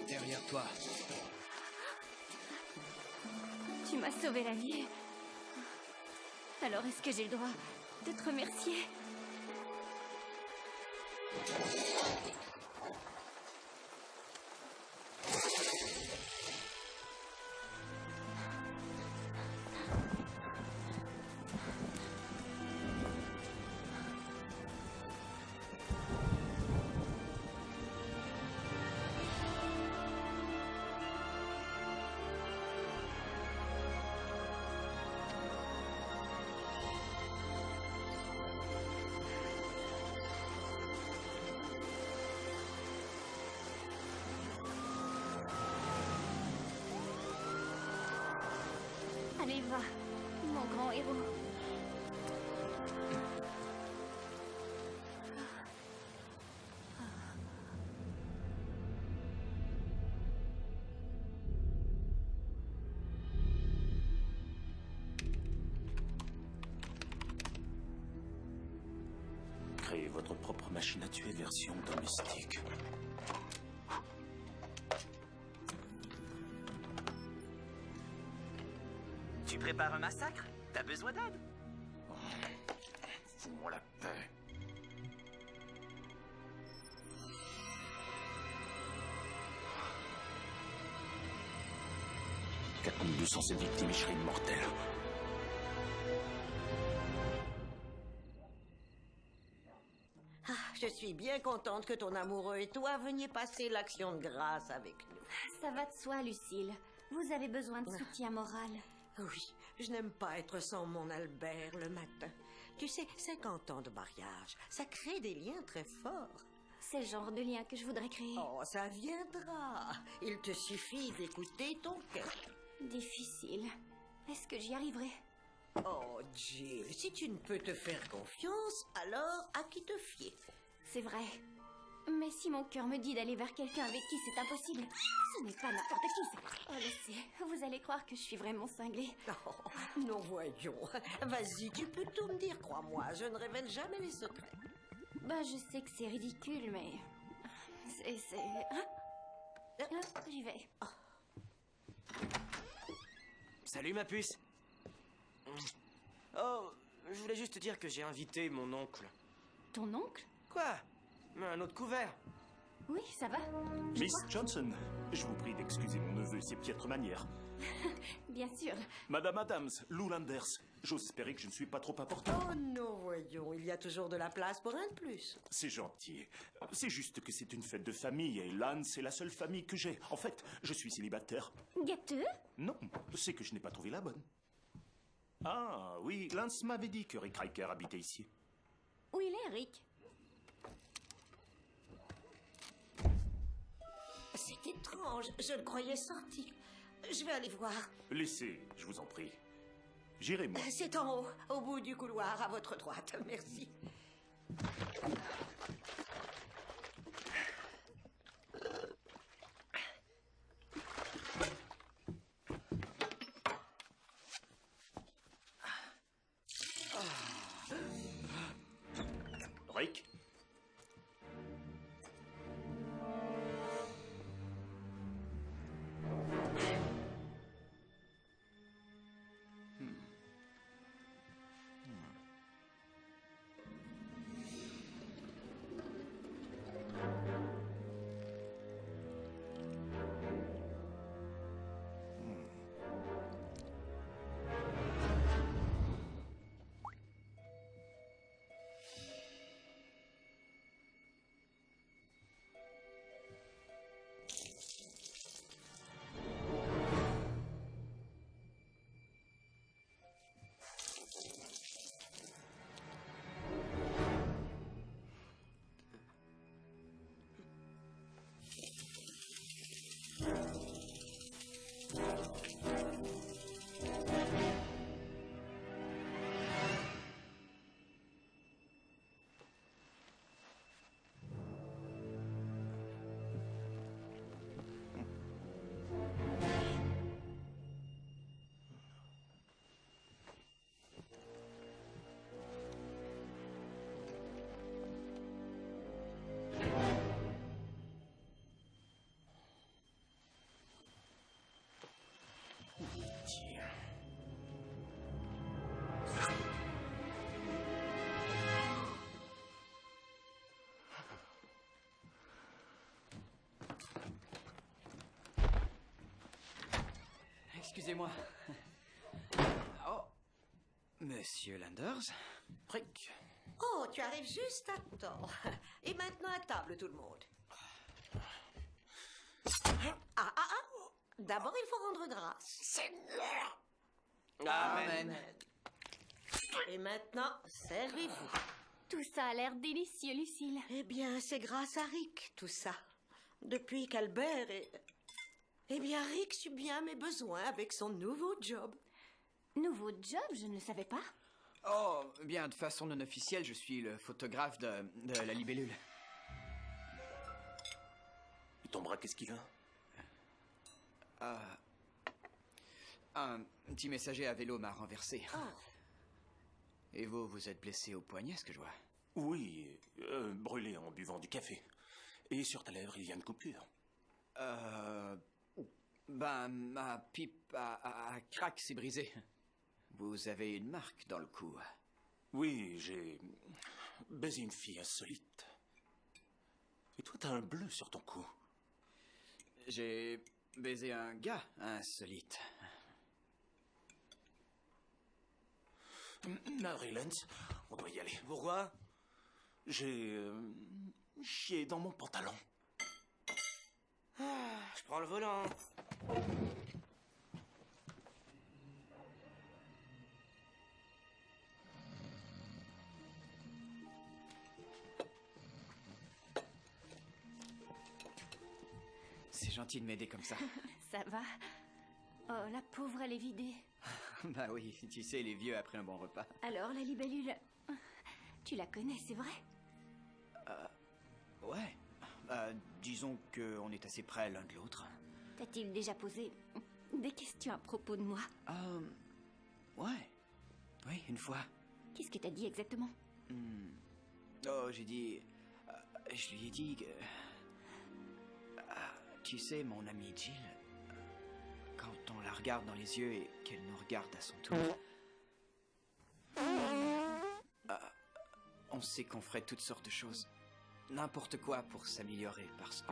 Derrière toi. Tu m'as sauvé la vie. Alors est-ce que j'ai le droit de te remercier? Allez, va, mon grand héros. Créez votre propre machine à tuer version domestique. Tu prépares un massacre? T'as besoin d'aide? Fous-moi la paix. « 4207 victimes et je serai immortel. » Ah, je suis bien contente que ton amoureux et toi veniez passer l'action de grâce avec nous. Ça va de soi, Lucille. Vous avez besoin de soutien moral. Oui, je n'aime pas être sans mon Albert le matin. Tu sais, 50 ans de mariage, ça crée des liens très forts. C'est le genre de lien que je voudrais créer. Oh, ça viendra. Il te suffit d'écouter ton cœur. Difficile. Est-ce que j'y arriverai? Oh, Jill, si tu ne peux te faire confiance, alors à qui te fier? C'est vrai. Mais si mon cœur me dit d'aller vers quelqu'un avec qui c'est impossible, ce n'est pas n'importe qui. Oh, laissez, vous allez croire que je suis vraiment cinglée. Oh, non, voyons. Vas-y, tu peux tout me dire, crois-moi. Je ne révèle jamais les secrets. Ben, je sais que c'est ridicule, mais... C'est... Hein? J'y vais. Salut, ma puce. Oh, je voulais juste te dire que j'ai invité mon oncle. Ton oncle? Quoi? Mais un autre couvert. Oui, ça va. Miss Johnson, je vous prie d'excuser mon neveu et ses piètres manières. Bien sûr. Madame Adams, Lou Landers, j'ose espérer que je ne suis pas trop important. Oh non, voyons, il y a toujours de la place pour un de plus. C'est gentil. C'est juste que c'est une fête de famille et Lance, c'est la seule famille que j'ai. En fait, je suis célibataire. Gâteux? Non, c'est que je n'ai pas trouvé la bonne. Ah, oui, Lance m'avait dit que Rick Riker habitait ici. Où il est, Rick? C'est étrange, je le croyais sorti. Je vais aller voir. Laissez, je vous en prie. J'irai, moi. C'est en haut, au bout du couloir, à votre droite. Merci. excusez-moi. Oh, Monsieur Landers? Rick. Oh, tu arrives juste à temps. Et maintenant à table, tout le monde. D'abord, il faut rendre grâce. Seigneur! Amen. Et maintenant, servez-vous. Tout ça a l'air délicieux, Lucille. Eh bien, c'est grâce à Rick, tout ça. Depuis qu'Albert est... Eh bien, Rick suit bien mes besoins avec son nouveau job. Nouveau job? Je ne le savais pas. Oh, bien, de façon non officielle, je suis le photographe de la libellule. Et ton bras, qu'est-ce qu'il a? Un petit messager à vélo m'a renversé. Oh. Et vous, vous êtes blessé au poignet, ce que je vois? Oui, brûlé en buvant du café. Et sur ta lèvre, il y a une coupure. Ben, ma pipe à crack s'est brisée. Vous avez une marque dans le cou. Oui, j'ai baisé une fille insolite. Et toi, t'as un bleu sur ton cou. J'ai baisé un gars insolite. Mary Lance, on doit y aller. Pourquoi? J'ai chié dans mon pantalon. Je prends le volant. C'est gentil de m'aider comme ça. Ça va? Oh, la pauvre, elle est vidée. Bah oui, tu sais, les vieux après un bon repas. Alors, la libellule... Tu la connais, c'est vrai? Ouais. Disons qu'on est assez près l'un de l'autre. T'a-t-il déjà posé des questions à propos de moi? Ouais. Oui, une fois. Qu'est-ce que t'as dit exactement? Oh, j'ai dit... je lui ai dit que... tu sais, mon amie Jill... Quand on la regarde dans les yeux et qu'elle nous regarde à son tour... on sait qu'on ferait toutes sortes de choses. N'importe quoi pour s'améliorer parce que...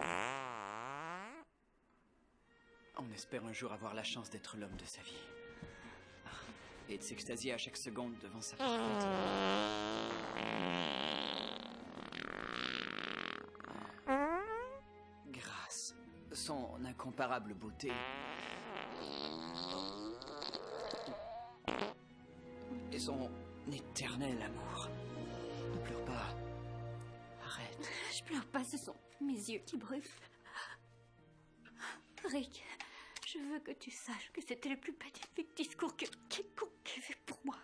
On espère un jour avoir la chance d'être l'homme de sa vie. Et de s'extasier à chaque seconde devant sa parfaite. Grâce, son incomparable beauté... et son éternel amour. Ne pleure pas. Arrête. Je pleure pas, ce sont mes yeux qui brûlent. Rick, je veux que tu saches que c'était le plus magnifique discours que quiconque ait fait pour moi.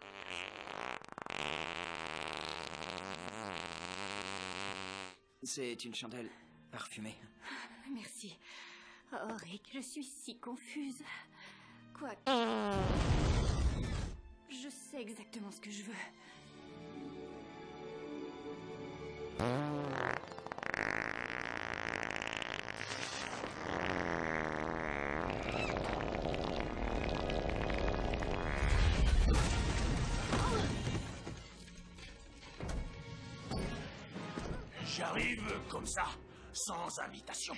C'est une chandelle parfumée. Merci. Oh, Rick, je suis si confuse. Quoi? Je sais exactement ce que je veux. J'arrive comme ça, sans invitation.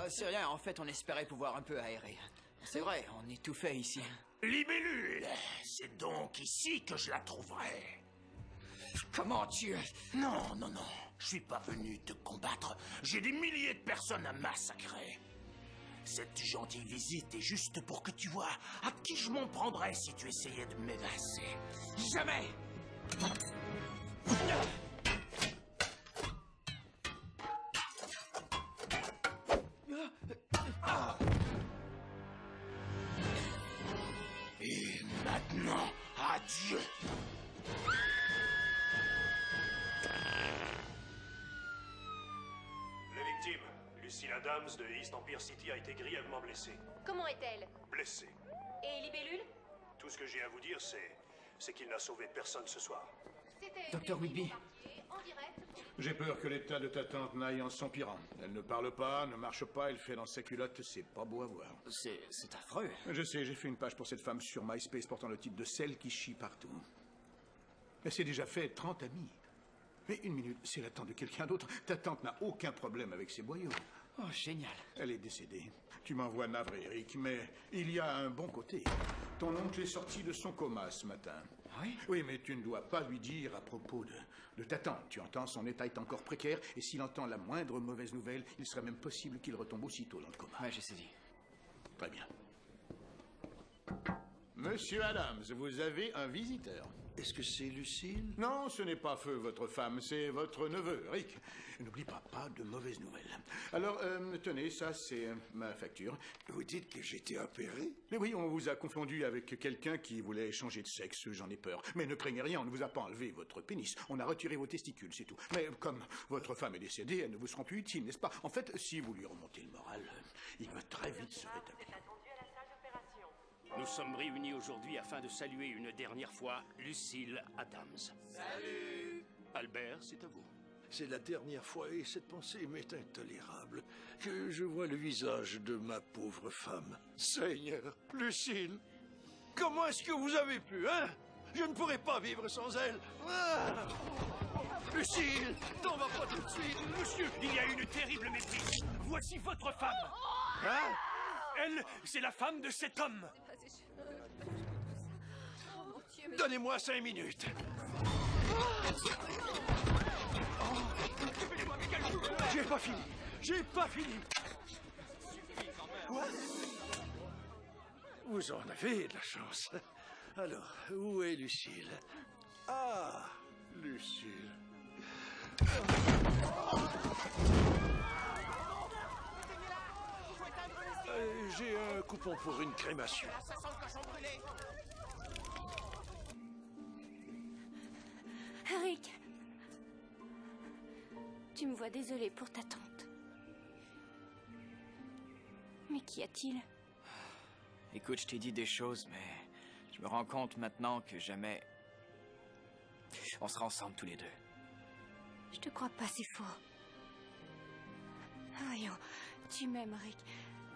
C'est rien, en fait, on espérait pouvoir un peu aérer. C'est vrai, on étouffait ici. Libellule, c'est donc ici que je la trouverai. Comment tu... Non, non, non, je suis pas venu te combattre. J'ai des milliers de personnes à massacrer. Cette gentille visite est juste pour que tu vois à qui je m'en prendrais si tu essayais de m'évincer. Jamais! Et maintenant, adieu! Les victimes, Lucille Adams de East Empire City a été grièvement blessée. Comment est-elle? Blessée. Et Libellule? Tout ce que j'ai à vous dire, c'est qu'il n'a sauvé personne ce soir. Dr. Whitby. En direct. J'ai peur que l'état de ta tante n'aille en s'empirant. Elle ne parle pas, ne marche pas, elle fait dans sa culotte, c'est pas beau à voir. C'est affreux. Je sais, j'ai fait une page pour cette femme sur MySpace portant le titre de celle qui chie partout. Elle s'est déjà fait 30 amis. Mais une minute, c'est la tante de quelqu'un d'autre. Ta tante n'a aucun problème avec ses boyaux. Oh, génial. Elle est décédée. Tu m'envoies navré, Rick, mais il y a un bon côté. Ton oncle est sorti de son coma ce matin. Oui? Oui, mais tu ne dois pas lui dire à propos de ta tante. Tu entends, son état est encore précaire, et s'il entend la moindre mauvaise nouvelle, il serait même possible qu'il retombe aussitôt dans le coma. Ouais, j'ai saisi. Très bien. Monsieur Adams, vous avez un visiteur. Est-ce que c'est Lucille? Non, ce n'est pas Feu, votre femme, c'est votre neveu, Rick. N'oublie pas de mauvaises nouvelles. Alors, tenez, ça, c'est ma facture. Vous dites que j'ai été opéré? Mais oui, on vous a confondu avec quelqu'un qui voulait changer de sexe, j'en ai peur. Mais ne craignez rien, on ne vous a pas enlevé votre pénis. On a retiré vos testicules, c'est tout. Mais comme votre femme est décédée, elles ne vous seront plus utiles, n'est-ce pas? En fait, si vous lui remontez le moral, il va très vite se rétablir. Nous sommes réunis aujourd'hui afin de saluer une dernière fois Lucille Adams. Salut! Albert, c'est à vous. C'est la dernière fois, et cette pensée m'est intolérable, que je vois le visage de ma pauvre femme. Seigneur, Lucille, comment est-ce que vous avez pu, hein? Je ne pourrais pas vivre sans elle. Ah! Lucille, t'en vas pas tout de suite. Monsieur, il y a une terrible méprise. Voici votre femme. Hein? Elle, c'est la femme de cet homme. Donnez-moi 5 minutes. J'ai pas fini. J'ai pas fini. Quoi? Vous en avez de la chance. Alors, où est Lucille? Ah, Lucille. J'ai un coupon pour une crémation. Rick, tu me vois désolée pour ta tante. Mais qu'y a-t-il? Écoute, je t'ai dit des choses, mais je me rends compte maintenant que jamais on sera ensemble tous les deux. Je te crois pas, c'est faux. Voyons, tu m'aimes, Rick.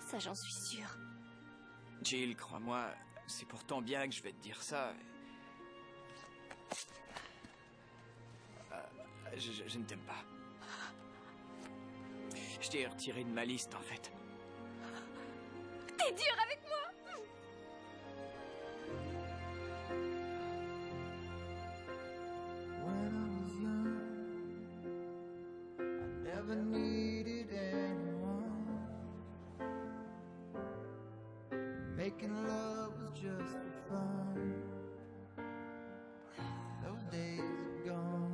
Ça, j'en suis sûre. Jill, crois-moi, c'est pour ton bien que je vais te dire ça. Je ne t'aime pas. Je t'ai retiré de ma liste, en fait. T'es dur avec moi! When I was young, I never needed anyone. Making love was just for fun. Those days are gone.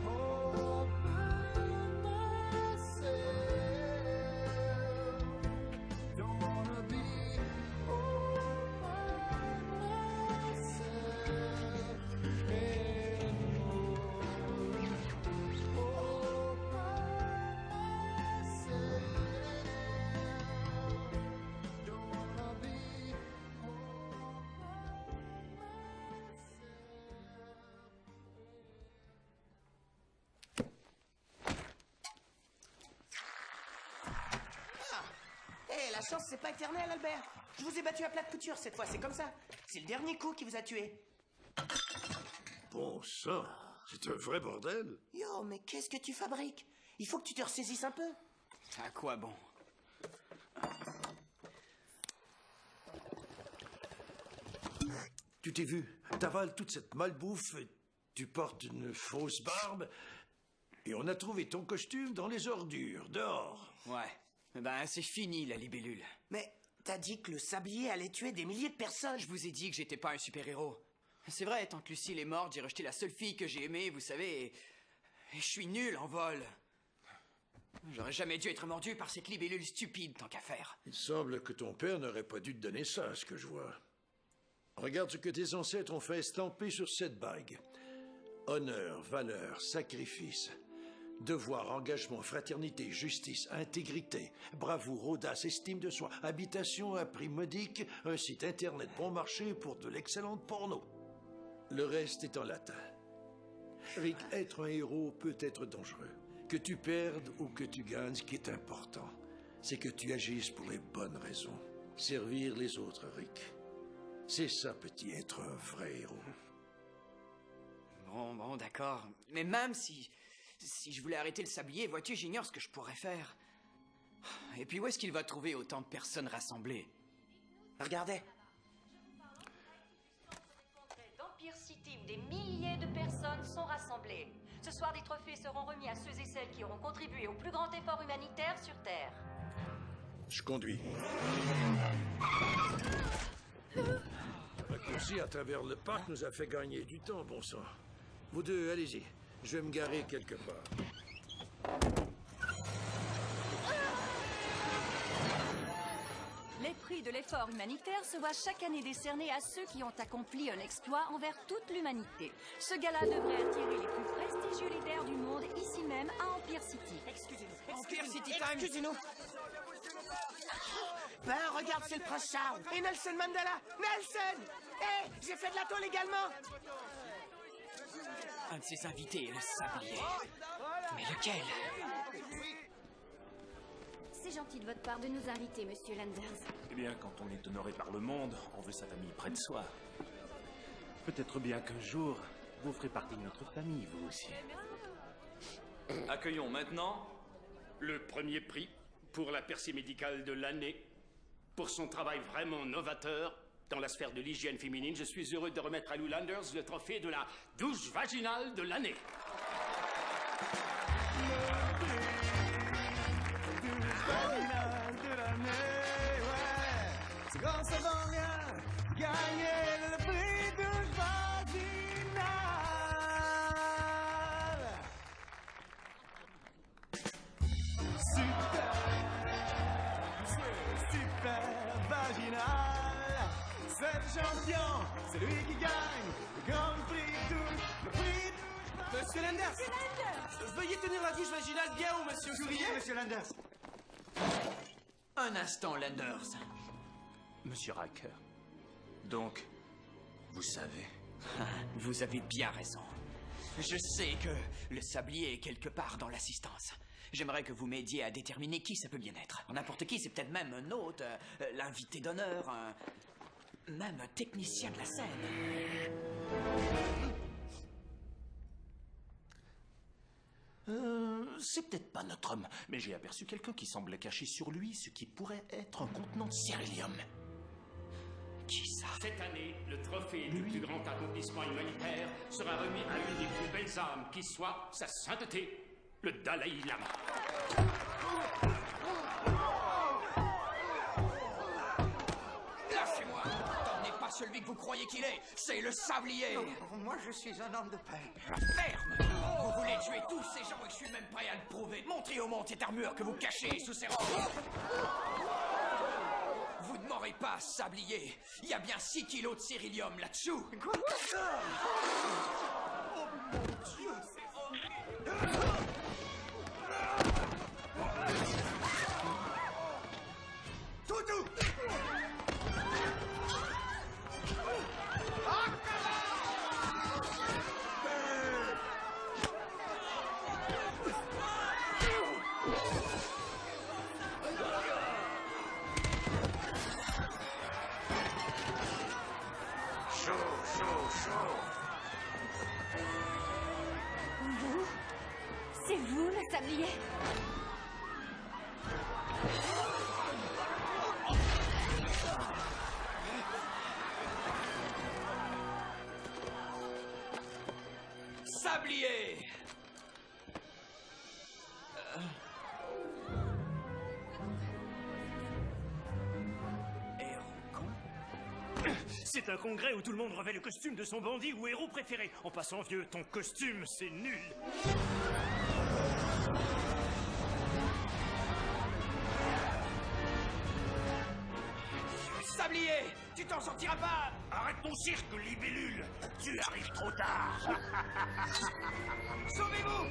All by myself. Don't wanna be all by myself anymore. All by myself. Don't wanna be all Hé, la chance, c'est pas éternel, Albert. Je vous ai battu à plat de couture cette fois, c'est comme ça. C'est le dernier coup qui vous a tué. Bon sang, c'est un vrai bordel. Yo, mais qu'est-ce que tu fabriques? Il faut que tu te ressaisisses un peu. À quoi bon? Tu t'es vu, t'avales toute cette malbouffe, tu portes une fausse barbe, et on a trouvé ton costume dans les ordures, dehors. Ouais. Ben, c'est fini, la libellule. Mais t'as dit que le sablier allait tuer des milliers de personnes. Je vous ai dit que j'étais pas un super-héros. C'est vrai, tant que Lucille est morte, j'ai rejeté la seule fille que j'ai aimée, vous savez, et je suis nul en vol. J'aurais jamais dû être mordu par cette libellule stupide, tant qu'à faire. Il semble que ton père n'aurait pas dû te donner ça, à ce que je vois. Regarde ce que tes ancêtres ont fait estamper sur cette bague. Honneur, valeur, sacrifice, devoir, engagement, fraternité, justice, intégrité, bravoure, audace, estime de soi, habitation à prix modique, un site internet bon marché pour de l'excellente porno. Le reste est en latin. Rick, être un héros peut être dangereux. Que tu perdes ou que tu gagnes, ce qui est important, c'est que tu agisses pour les bonnes raisons. Servir les autres, Rick. C'est ça, petit, être un vrai héros. Bon, d'accord. Mais même si je voulais arrêter le sablier, vois-tu, j'ignore ce que je pourrais faire. Et puis où est-ce qu'il va trouver autant de personnes rassemblées? Regardez. D'Empire City où des milliers de personnes sont rassemblées. Ce soir, des trophées seront remis à ceux et celles qui auront contribué au plus grand effort humanitaire sur Terre. Je conduis. La course à travers le parc nous a fait gagner du temps, bon sang. Vous deux, allez-y. Je vais me garer quelque part. Les prix de l'effort humanitaire se voient chaque année décernés à ceux qui ont accompli un exploit envers toute l'humanité. Ce gala devrait attirer les plus prestigieux leaders du monde ici même à Empire City. Excusez-nous. Ben, regarde, c'est le prince Charles et Nelson Mandela. Nelson! Hé, j'ai fait de la tôle également. Un de ses invités est le sablier. Mais lequel? C'est gentil de votre part de nous inviter, monsieur Landers. Eh bien, quand on est honoré par le monde, on veut sa famille près de soi. Peut-être bien qu'un jour, vous ferez partie de notre famille, vous aussi. Accueillons maintenant Le premier prix pour la percée médicale de l'année. Pour son travail vraiment novateur dans la sphère de l'hygiène féminine, je suis heureux de remettre à Lou Landers le trophée de la douche vaginale de l'année. C'est quand ça va bien, gagner le prix douche vaginale. Super vaginal. C'est le champion, c'est lui qui gagne le grand prix douche, le prix douche. Monsieur Landers, veuillez tenir la douche vaginale bien haut, monsieur. Souriez, monsieur Landers. Un instant, Landers. Monsieur Riker, donc, vous savez... Vous avez bien raison. Je sais que le sablier est quelque part dans l'assistance. J'aimerais que vous m'aidiez à déterminer qui ça peut bien être. N'importe qui, c'est peut-être même un hôte, l'invité d'honneur, même un technicien de la scène. C'est peut-être pas notre homme, mais j'ai aperçu quelqu'un qui semblait cacher sur lui ce qui pourrait être un contenant de cérélium. Qui ça? Cette année, le trophée du plus grand accomplissement humanitaire sera remis à l'une des plus belles âmes qui soit sa sainteté, le Dalai Lama. Lâchez-moi! Tom n'est pas celui que vous croyez qu'il est, c'est le sablier! Non, moi je suis un homme de paix. Ferme! Vous voulez tuer tous ces gens et je suis même prêt à le prouver. Montrez au monde cette armure que vous cachez sous ces robes. Vous ne m'aurez pas, sablier. Il y a bien 6 kilos de cérélium là-dessous. Quoi? Oh mon Dieu, c'est horrible! Toutou! Vous? C'est vous, le sablier? Sablier! C'est un congrès où tout le monde revêt le costume de son bandit ou héros préféré. En passant, vieux, ton costume, c'est nul. Sablier! Tu t'en sortiras pas! Arrête ton cirque, libellule! Tu arrives trop tard! Sauvez-vous!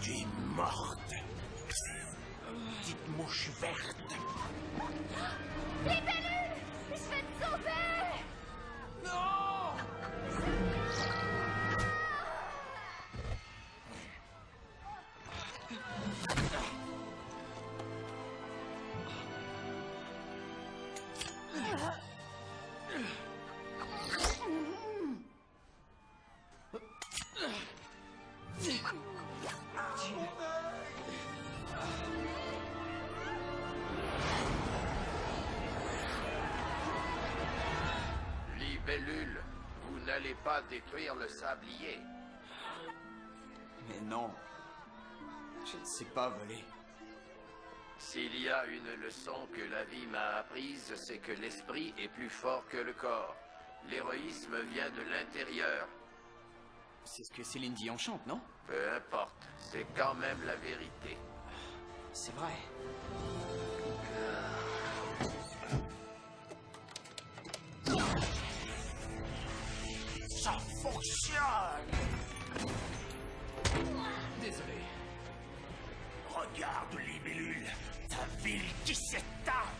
Tu es morte. Petite mouche verte. Libellule! Je vais te sauver! Non! Libellule, vous n'allez pas détruire le sablier. Mais non. Je ne sais pas voler. S'il y a une leçon que la vie m'a apprise, c'est que l'esprit est plus fort que le corps. L'héroïsme vient de l'intérieur. C'est ce que Céline Dion chante, non? Peu importe, c'est quand même la vérité. C'est vrai. Ça fonctionne! Désolé. Regarde, libellule, ta ville qui s'éteint!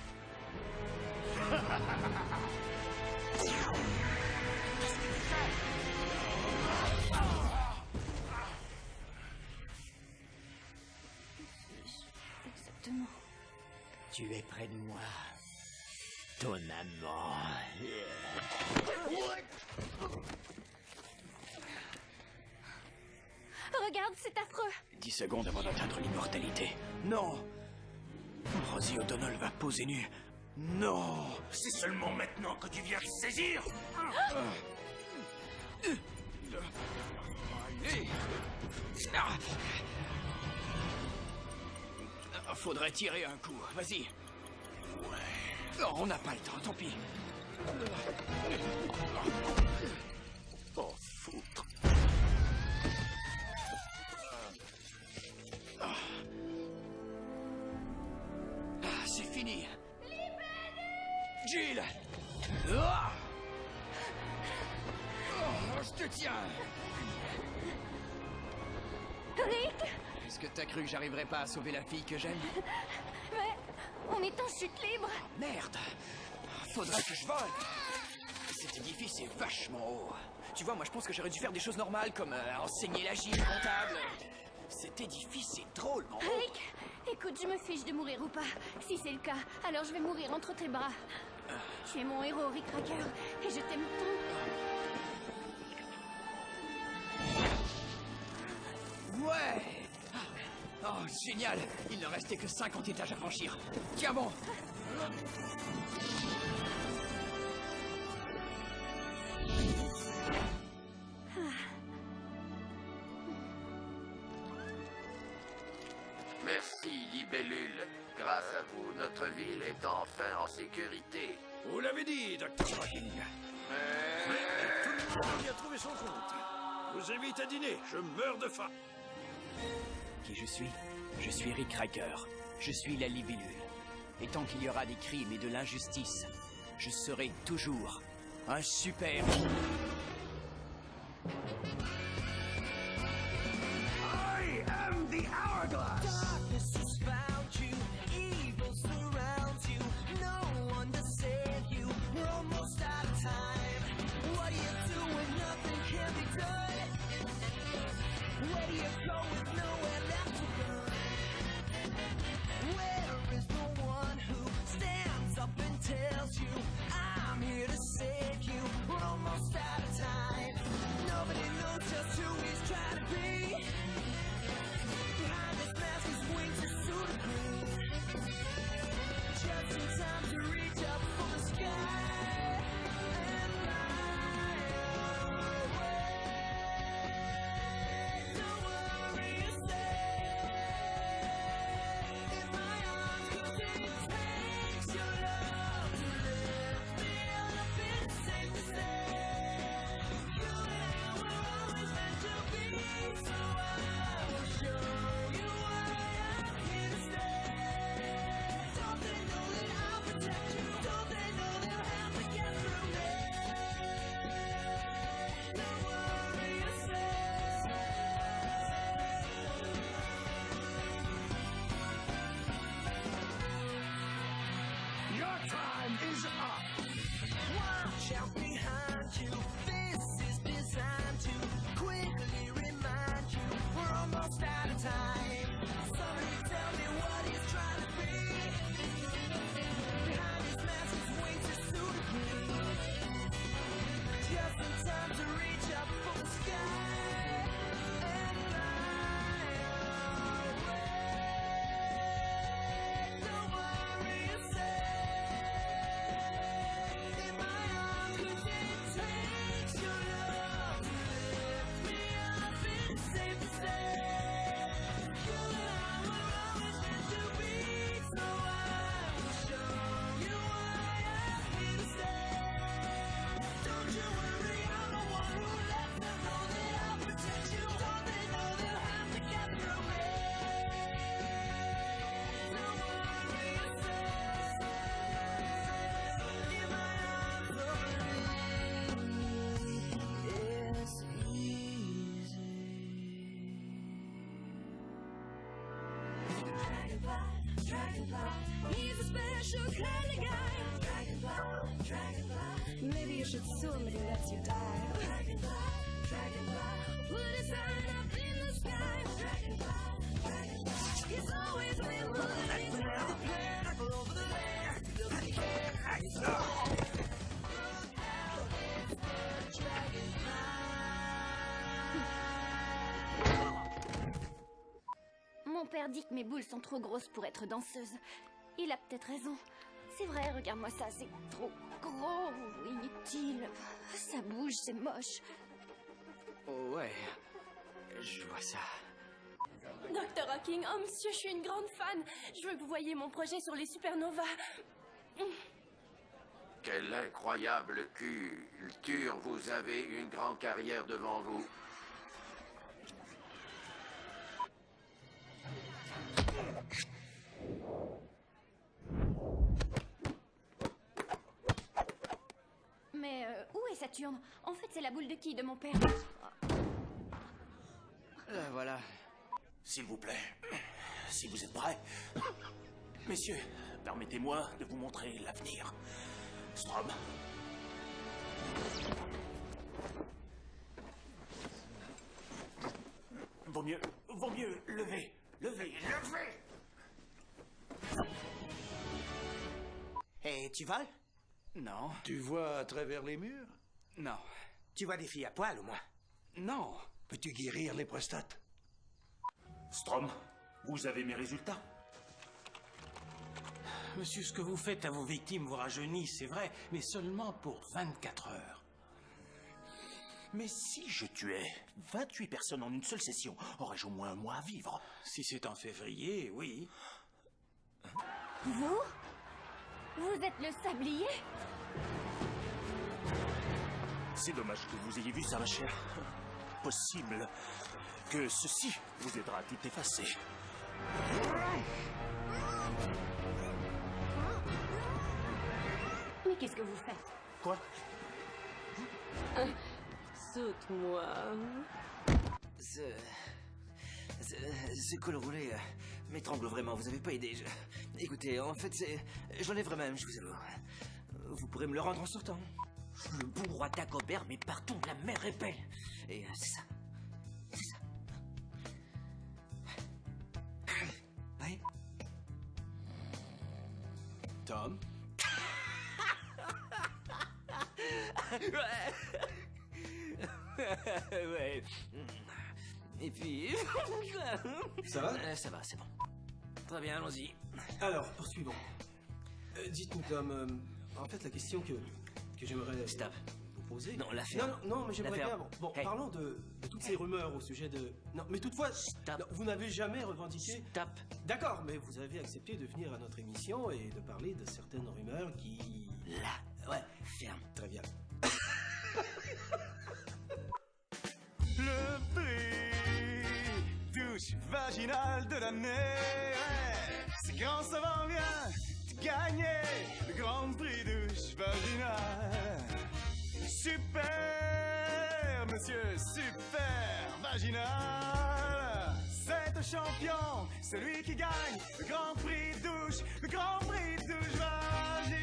Exactement. Tu es près de moi. Ton amant. Regarde, c'est affreux. 10 secondes avant d'atteindre l'immortalité. Non! Rosie O'Donnell va poser nue. Non! C'est seulement maintenant que tu viens de saisir! Allez! Faudrait tirer un coup. Vas-y. Ouais. On n'a pas le temps, tant pis. Oh, foutre. C'est fini. Jill! Oh, je te tiens! Rick! Est-ce que t'as cru que j'arriverais pas à sauver la fille que j'aime? Mais on est en chute libre. Merde! Faudrait que je vole! Cet édifice est vachement haut. Tu vois, moi je pense que j'aurais dû faire des choses normales comme enseigner la gym comptable. Cet édifice est drôlement haut. Rick, écoute, je me fiche de mourir ou pas. Si c'est le cas, alors je vais mourir entre tes bras. Tu es mon héros, Rick Racker, et je t'aime tant. Ouais! Oh, génial! Il ne restait que 50 étages à franchir. Tiens bon! Merci, libellule. Grâce à vous, notre ville est enfin en sécurité. Vous l'avez dit, Dr. Hawking. Mais tout le monde a bien trouvé son compte. Je vous invite à dîner, je meurs de faim. Qui je suis? Je suis Rick Riker. Je suis la libellule. Et tant qu'il y aura des crimes et de l'injustice, je serai toujours un super. I am the Hourglass! Darkness has found you, evil surrounds you, no one to save you, we're almost out of time. What do you do when nothing can be done? Where do you go with nowhere left to run? Where is the one who stands up and tells you, I'm here to save you, we're almost out of time. Dragonfly, dragonfly, he's a special kind of guy. Dragonfly, dragonfly, maybe you should sue him if he lets you die. Dragonfly, dragonfly, put a sign up in the sky. Dragonfly, dragonfly, he's always been putting the plan all over the land. Doesn't he care? He's Mon père dit que mes boules sont trop grosses pour être danseuse. Il a peut-être raison. C'est vrai, regarde-moi ça, c'est trop gros, inutile. Ça bouge, c'est moche. Oh ouais, je vois ça. Dr. Hawking, oh monsieur, je suis une grande fan. Je veux que vous voyiez mon projet sur les supernovas. Quelle incroyable culture. Vous avez une grande carrière devant vous. Mais où est Saturne? En fait, c'est la boule de qui de mon père? La voilà. S'il vous plaît, si vous êtes prêts. Messieurs, permettez-moi de vous montrer l'avenir. Strom. Vaut mieux lever. Et tu voles? Non. Tu vois à travers les murs? Non. Tu vois des filles à poil, au moins? Non. Peux-tu guérir les prostates? Strom, vous avez mes résultats. Monsieur, ce que vous faites à vos victimes vous rajeunit, c'est vrai, mais seulement pour 24 heures. Mais si je tuais 28 personnes en une seule session, aurais-je au moins un mois à vivre? Si c'est en février, oui. Vous? Vous êtes le sablier? C'est dommage que vous ayez vu ça, ma chère. Possible que ceci vous aidera à tout effacer. Mais qu'est-ce que vous faites? Quoi? Saute-moi. Ce col roulé m'étrangle vraiment, vous avez pas idée. Écoutez, en fait, j'enlèverai même, je vous avoue. Vous pourrez me le rendre en sortant. Le bon roi Dagobert, mais partout, la mer est belle. Et c'est ça. C'est ça. Oui. Tom? Ouais. Et puis... Ça va? Ça va, c'est bon. Très bien, allons-y. Alors, poursuivons. Dites-nous, Tom, en fait, la question que j'aimerais vous poser... Non, l'affaire. Non, mais j'aimerais L'affaire. bien... Bon, Hey. parlons de toutes ces rumeurs au sujet de... Non, mais toutefois, non, vous n'avez jamais revendiqué... Stop. D'accord, mais vous avez accepté de venir à notre émission et de parler de certaines rumeurs qui... Là, ouais, ferme. Très bien. Le prix douche vaginale de l'année. Ouais. C'est quand ça va bien de gagner le grand prix douche vaginale. Super, monsieur, super vaginal. C'est un champion, celui qui gagne le grand prix douche, le grand prix douche vaginale.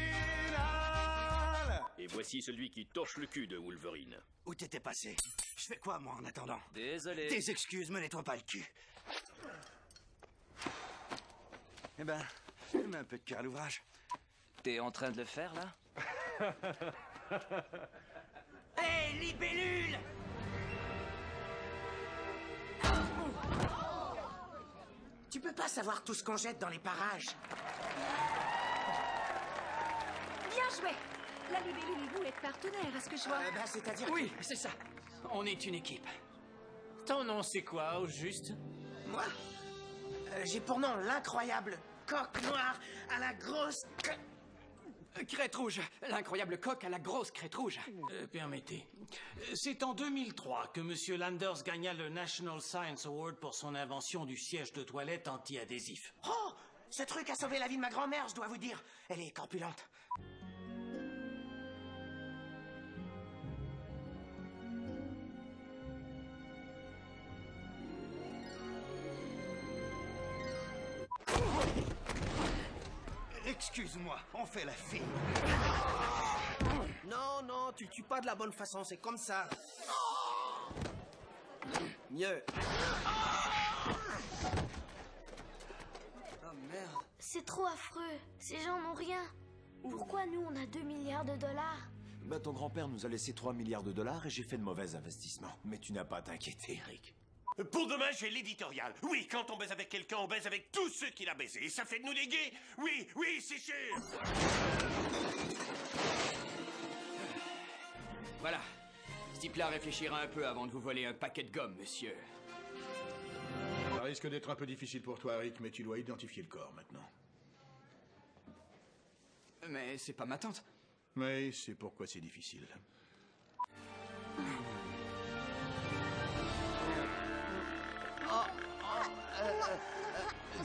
Et voici celui qui torche le cul de Wolverine. Où t'étais passé? Je fais quoi, moi, en attendant? Désolé. Tes excuses, me nettoie pas le cul. Eh ben, mets un peu de cœur à l'ouvrage. T'es en train de le faire, là? Hé, libellule! Tu peux pas savoir tout ce qu'on jette dans les parages. Bien joué! La libellule et vous êtes partenaires, est-ce que je vois? C'est-à-dire... Oui, c'est ça. On est une équipe. Ton nom, c'est quoi, au juste? Moi? J'ai pour nom l'incroyable coq noir à la grosse... Crête rouge. L'incroyable coq à la grosse crête rouge. Permettez. C'est en 2003 que M. Landers gagna le National Science Award pour son invention du siège de toilette anti-adhésif. Oh! Ce truc a sauvé la vie de ma grand-mère, je dois vous dire. Elle est corpulente. Excuse-moi, on fait la fille. Non, non, tu le tues pas de la bonne façon, c'est comme ça. Mieux. Oh merde. C'est trop affreux. Ces gens n'ont rien. Pourquoi nous, on a 2 milliards de dollars? Bah, ton grand-père nous a laissé 3 milliards de dollars et j'ai fait de mauvais investissements. Mais tu n'as pas à t'inquiéter, Rick. Pour demain, j'ai l'éditorial. Oui, quand on baise avec quelqu'un, on baise avec tous ceux qu'il a baisés. Et ça fait de nous des gays. Oui, oui, c'est sûr. Voilà. Ce type-là réfléchira un peu avant de vous voler un paquet de gomme, monsieur. Ça risque d'être un peu difficile pour toi, Rick, mais tu dois identifier le corps maintenant. Mais c'est pas ma tante. Mais c'est pourquoi c'est difficile.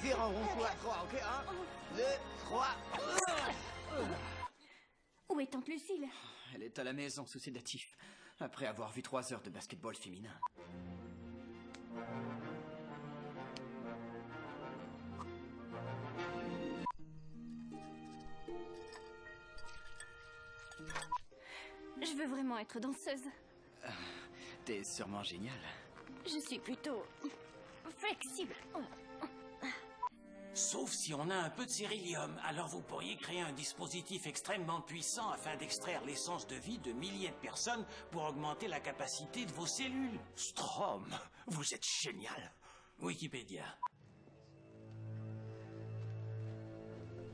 Vire en rond à 3, ok? 1, 2, 3. Où est tante Lucille? Elle est à la maison sous sédatif, après avoir vu 3 heures de basketball féminin. Je veux vraiment être danseuse. T'es sûrement géniale. Je suis plutôt flexible. Sauf si on a un peu de cérilium, alors vous pourriez créer un dispositif extrêmement puissant afin d'extraire l'essence de vie de milliers de personnes pour augmenter la capacité de vos cellules. Strom, vous êtes génial. Wikipédia.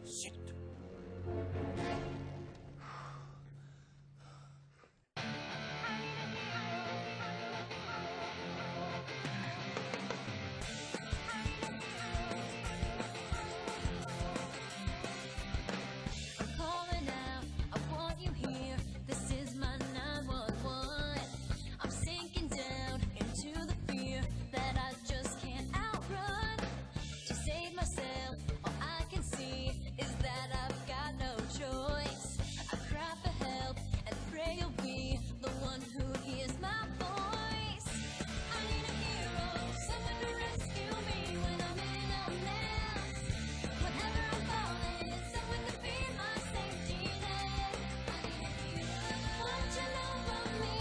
Zut. Calling out, I want you here. This is my 911. I'm sinking down into the fear that I just can't outrun. To save myself, all I can see is that I've got no choice. I cry for help and pray you'll be the one who hears my voice. I need a hero, someone to rescue me when I'm in a mess. Whenever I'm falling, someone to be my safety net. I need a hero, watching over me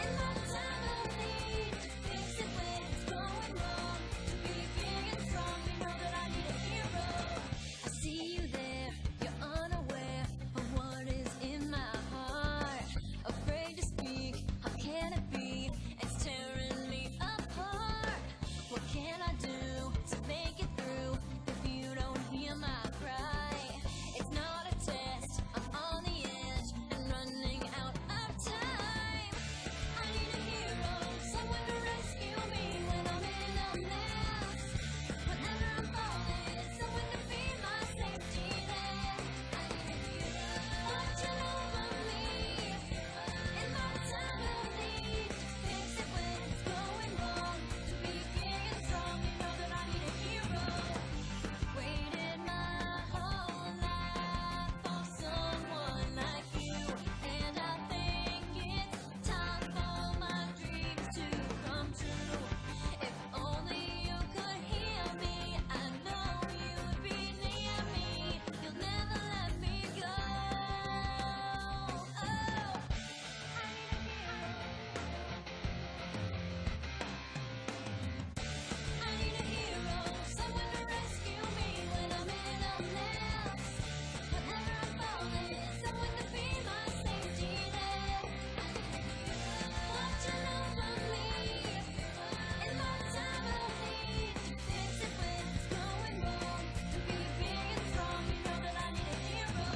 in my time of need. Fix it when it's going wrong. To be big and strong, you know that I need a hero. I see you there, you're unaware of what is in my heart. Afraid to speak, how can it be? It's tearing me apart. What can I do to make it through if you don't hear my cry? It's not a test, I'm on the edge and running out of time. I need a hero, someone to rescue me when I'm in a mess. Whenever I'm falling, someone to be my safety net. I need a hero, watching over me in my time of need. Fix it when it's going wrong. To be big and strong, you know that I need a hero. Waited my whole life for someone like you, and I think it's time for my dreams to come true. If only you could hear me, I know you'd be near me. You'll never let me go. Oh, I need a hero, someone to rescue me when I'm in a mess. Whenever I'm falling, someone to be my safety net. I need a hero, watching over me in my time of need. Fix it when it's going wrong. To be big and strong, you know that I need a hero.